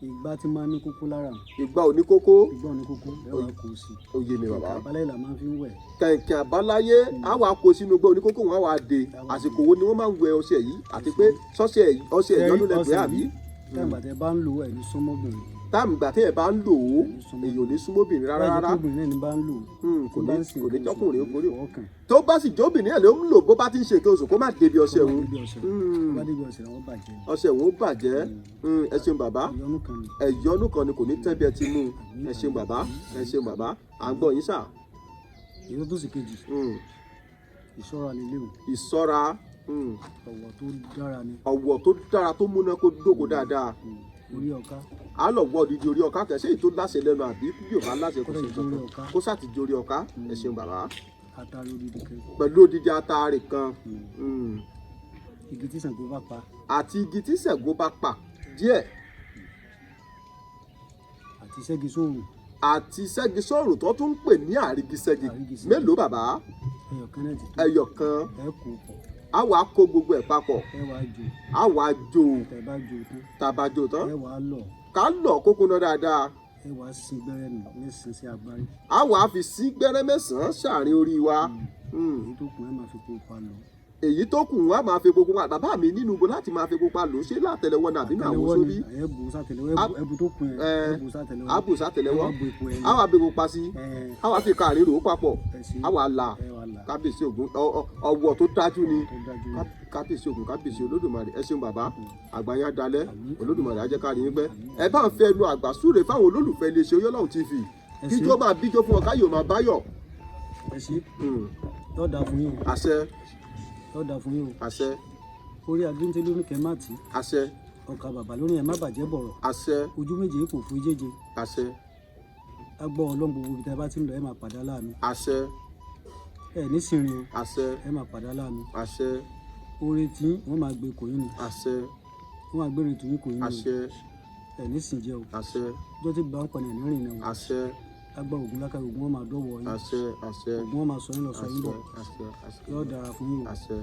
ìgbà tí máa ní kókó lára. ìgbà òní kókó. ìgbà òní kókó ẹ wá kó sí. ó yé mi bàbá. kẹ̀kẹ́ àbáláyé là máa fi ń wẹ̀. kẹ̀kẹ́ àbáláyé á wà kó sínú ìgbà òní kókó wọn á wà dé àsìkò wo ni wọ́n máa ń wẹ ọṣẹ yìí àti pé ọṣẹ ìyọnu lẹ́gbẹ̀ẹ́ àbí. táìmù àti ẹ bá ń lò ẹ̀ ní súnmọ́bìnrin. táìmù ìgbà tí ẹ bá ń lò ó èyí ò ní súnmọ́bìnrin rárá. báyìí tó obìnrin náà ní bá ń lò. kò ní jọkùnrin orí ọkàn. tó bá sì jóbìnrin ẹ̀ ló ń lò bó bá ti ń ṣe nǹkan oṣù kó má débi ọṣẹ òun. ọṣẹ òun ó bàjẹ́. ẹ ṣeun bàbá ẹ̀yọ́nú kan ni kò ní tẹ́bi ẹ ti mú ẹ ṣeun bàbá ẹ ṣeun bàbá à ń gbọ́ yín sà. èyí tó sì kejì ìṣọ́ra nílé o. ìṣọ́ra. ọ̀wọ̀ tó dára ni. ọ̀wọ̀ tó dára tó múná kó dóko dáadáa. orí ọ̀ká. a lọ wọ odidi orí ọ̀ká kẹsẹ́ èyí tó láṣẹ lẹ́nu àbí bí ò bá láṣẹ kó ṣe kankan kó sàtìjọ orí ọ̀ká ẹ ṣeun bàbá. atare odidi kan. pẹ̀lú odidi atare kan. igi tí Ṣàngó bá pa. àti igi tí Ṣàngó bá pa díẹ̀. àti ṣẹ́gi sóòrùn. àti ṣẹ́gi sóòrùn tó tún ń pè ní àrígiṣẹ́gi mélòó bàbá. ẹyọ̀kan náà ti tó. ẹyọ̀kan. ẹ kó pọ̀. a wà kó gbogbo ẹ̀ papọ̀. ẹ wá jó. a wà jó. tẹ bá jó tán. tá a bá jó tán. ẹ wá lọ. ká lọ kókó náà dáadáa. ẹ wá sí gbẹ́rẹ́ nù mẹ́sàn-án sí agbárí. a wà fi sí gbẹ́rẹ́ mẹ́sàn-án sáàrin orí wa. èyí tó kù ẹ máa fi kó pa lọ. èyí tó kù wá máa fi gbogbo wa bàbá mi nínú ibo láti máa fi gbogbo wa lò ó ṣe látẹ́lẹwọ́ náà àbí náà wọ́n sóbí. ẹbù sátẹ́lẹwọ́ ẹbù tó kù yẹn ẹbù sátẹ́lẹwọ́. àbù sátẹ́lẹwọ́ àwa bẹ gbogbo pa sí àwa fi káàrin rò ó papọ̀ àwa là kábíyèsí ògún ọwọ́ tó dájú ni kábíyèsí ògún kábíyèsí olódùmarè ẹ ṣeun bàbá àgbáyé dalẹ̀ olódùmarè á jẹ́ ká rí yín pẹ́ ẹ bá ń fẹ́ ẹnu àgbà súre fáwọn olólùfẹ́ iléeṣẹ́ Ọ̀yọ́rùn TV kíjó máa bíjó fún ọ káyọ̀ máa báyọ̀. ẹ ṣe lọ́ọ̀dà fún yín o. àṣẹ. lọ́ọ̀dà fún yín o. àṣẹ. orí agbẹ́ntẹ́ lórí kẹ́ má tì. àṣẹ. ọkà bàbá lórí ẹ̀ má bàjẹ́ bọ̀rọ̀. àṣẹ. ojú méje kò fún jẹ́jẹ́. àṣẹ. agbọ́ ọlọ́run gbogbo ibi tí a bá ti ń lọ ẹ máa padà láàánú. àṣẹ. ẹ ní sinrin o. àṣẹ. ẹ máa padà láàánú. àṣẹ. oore tí wọ́n máa gbé kò yín ni. àṣẹ. wọ́n máa gbére tòun kò yín ni. àṣẹ. ẹ ní sìn jẹ́ o. àṣẹ. ọjọ́ tí gbà ń pọnà ní rìn náà. àṣẹ. agbá ògùn lákàrà ògùn wọn máa dọ́wọ́ yín. àṣẹ. àṣẹ. ògùn wọn máa sọ yín lọ sọ yín bọ̀. àṣẹ. àṣẹ. yóò dára fún yín o. àṣẹ.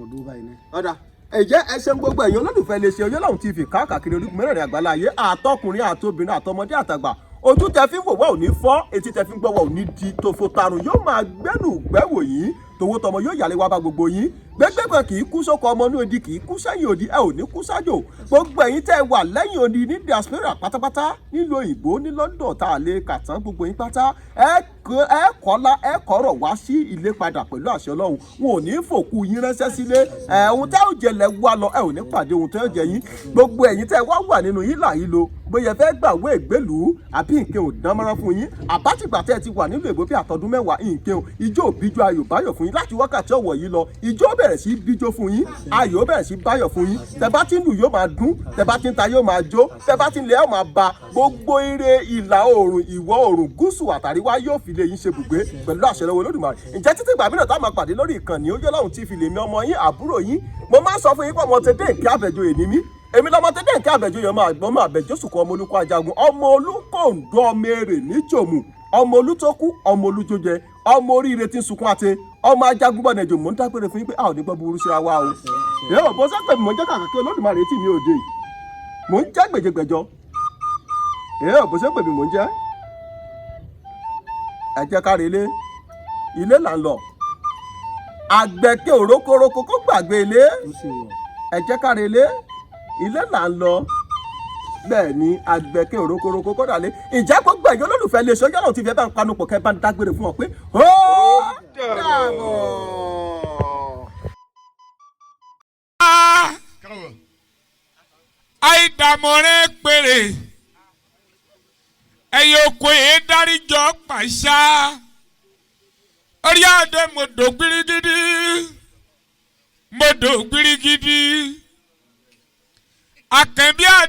ọdún báyìí náà. ọ̀dà ẹ̀jẹ̀ ẹsẹ̀ gbogbo ẹ̀yin olólùfẹ́ iléeṣẹ́ Ọ̀yọ́rùn TV káàkiri orígun mẹ́rẹ̀ẹ̀rin àgbáláyé àtọkùnrin àtobìnrin àtọmọdé àtàgbà ojú tẹ fi ń wò wá ò ní fọ́ etí tẹ fi ń gbọ́ wá ò ní di tòfò tarùn yóò máa gbẹ́nu gbẹ́wò yìí tòwó tọmọ yóò yàlé wá bá gbogbo yín gbẹgbẹgbẹ kì í kú sóko ọmọ ní odi kì í kú sẹ́yìn odi ẹ ò ní kú sájò gbogbo ẹ̀yin tẹ́ wà lẹ́yìn odi ní diaspora pátápátá nílùú òyìnbó ní London tá a lè kà tán gbogbo yín pátá ẹ kọ́lá ẹ kọ́rọ̀ wá sí ilé padà pẹ̀lú àṣẹ Ọlọ́run wọn ò ní fòkú yín ránṣẹ́ sílé ohun tẹ́ ò jẹ lẹ wá lọ ẹ ò ní pàdé ohun tẹ́ ò jẹ yín gbogbo ẹ̀yin tẹ́ wá wà nínú hílà yìí lo bóyá fẹ́ gbàwé ìgbélùú àbí nǹkan ò dán mọ́rán fún yín àbátìgbà tẹ́ ẹ ti wà nílùú èbó bí àtọdún mẹ́wàá nǹkan ijó òbíjó ayò báyọ̀ fún yín láti wákàtí ọ̀wọ̀ yìí lọ ijó bẹ̀rẹ̀ sí bíjó fún yín ayò bẹ̀rẹ̀ sí báyọ̀ fún yín tẹ́ bá ti ń lù yóò máa dún tẹ́ bá ti ń ta yóò máa jó tẹ́ bá ti ń lé yóò máa ba gbogbo ire ìlà oòrùn ìwọ̀ oòrùn gúúsù àtàríwá yóò fi lè yín ṣe bùgbé pẹ̀lú àṣẹ lọ́wọ́ Olódùmarè ǹjẹ́ títí ìgbà mìíràn táwọn máa pàdé lórí ìkànnì ó yẹ lọ́hùn tí fi lè mi ọmọ yín àbúrò yín mo máa ń sọ fún yín pé ọmọ tẹ́tẹ́ ìkí àbẹ̀jọyè ní mí èmi lọ́mọ tẹ́tẹ́ ìkí àbẹ̀jọyè máa gbọ́n máa bẹ̀ jésù kan ọmọ olúkọ ajagun ọmọ olúkọ̀ǹdọ́ ọmọ èrè níjòmù ọmọ olútókù ọmọ olújójẹ ọmọ oríire tí ń sunkún àti ọmọ ajagun bọ̀ nẹjọ mò ń dágbére fún yín pé a ò ní gbọ́ burú síra wa o ẹ ò bọ́ sẹ́pẹ̀ mò ń jẹ́ kàkà kí Olódùmarè tì mí òde mò ń jẹ́ gbèjègbèjọ ẹ ò bọ́ sẹ́pẹ̀ mi mò ń jẹ́ ẹ jẹ́ ká relé ilé là ń lọ àgbẹ̀kẹ́ òrókòrókò kó gbàgbé ilé ẹ jẹ́ ká relé ilé là ń lọ bẹ́ẹ̀ ni àgbẹ̀kẹ́ òrókòrókò kó dàlé ìjẹ́ kó gbẹ̀yìn olólùfẹ́ lè ṣọjọ́ náà ti fi ẹ bá ń panupọ̀ kẹ́ bá ń dágbére fún ọ pé ó dàbọ̀. àìdàmọ̀rẹ́ péré ẹ̀yẹ oko yìí dáríjọ́ pàṣá orí adé mo dò gbirigidi akẹ́bí adé.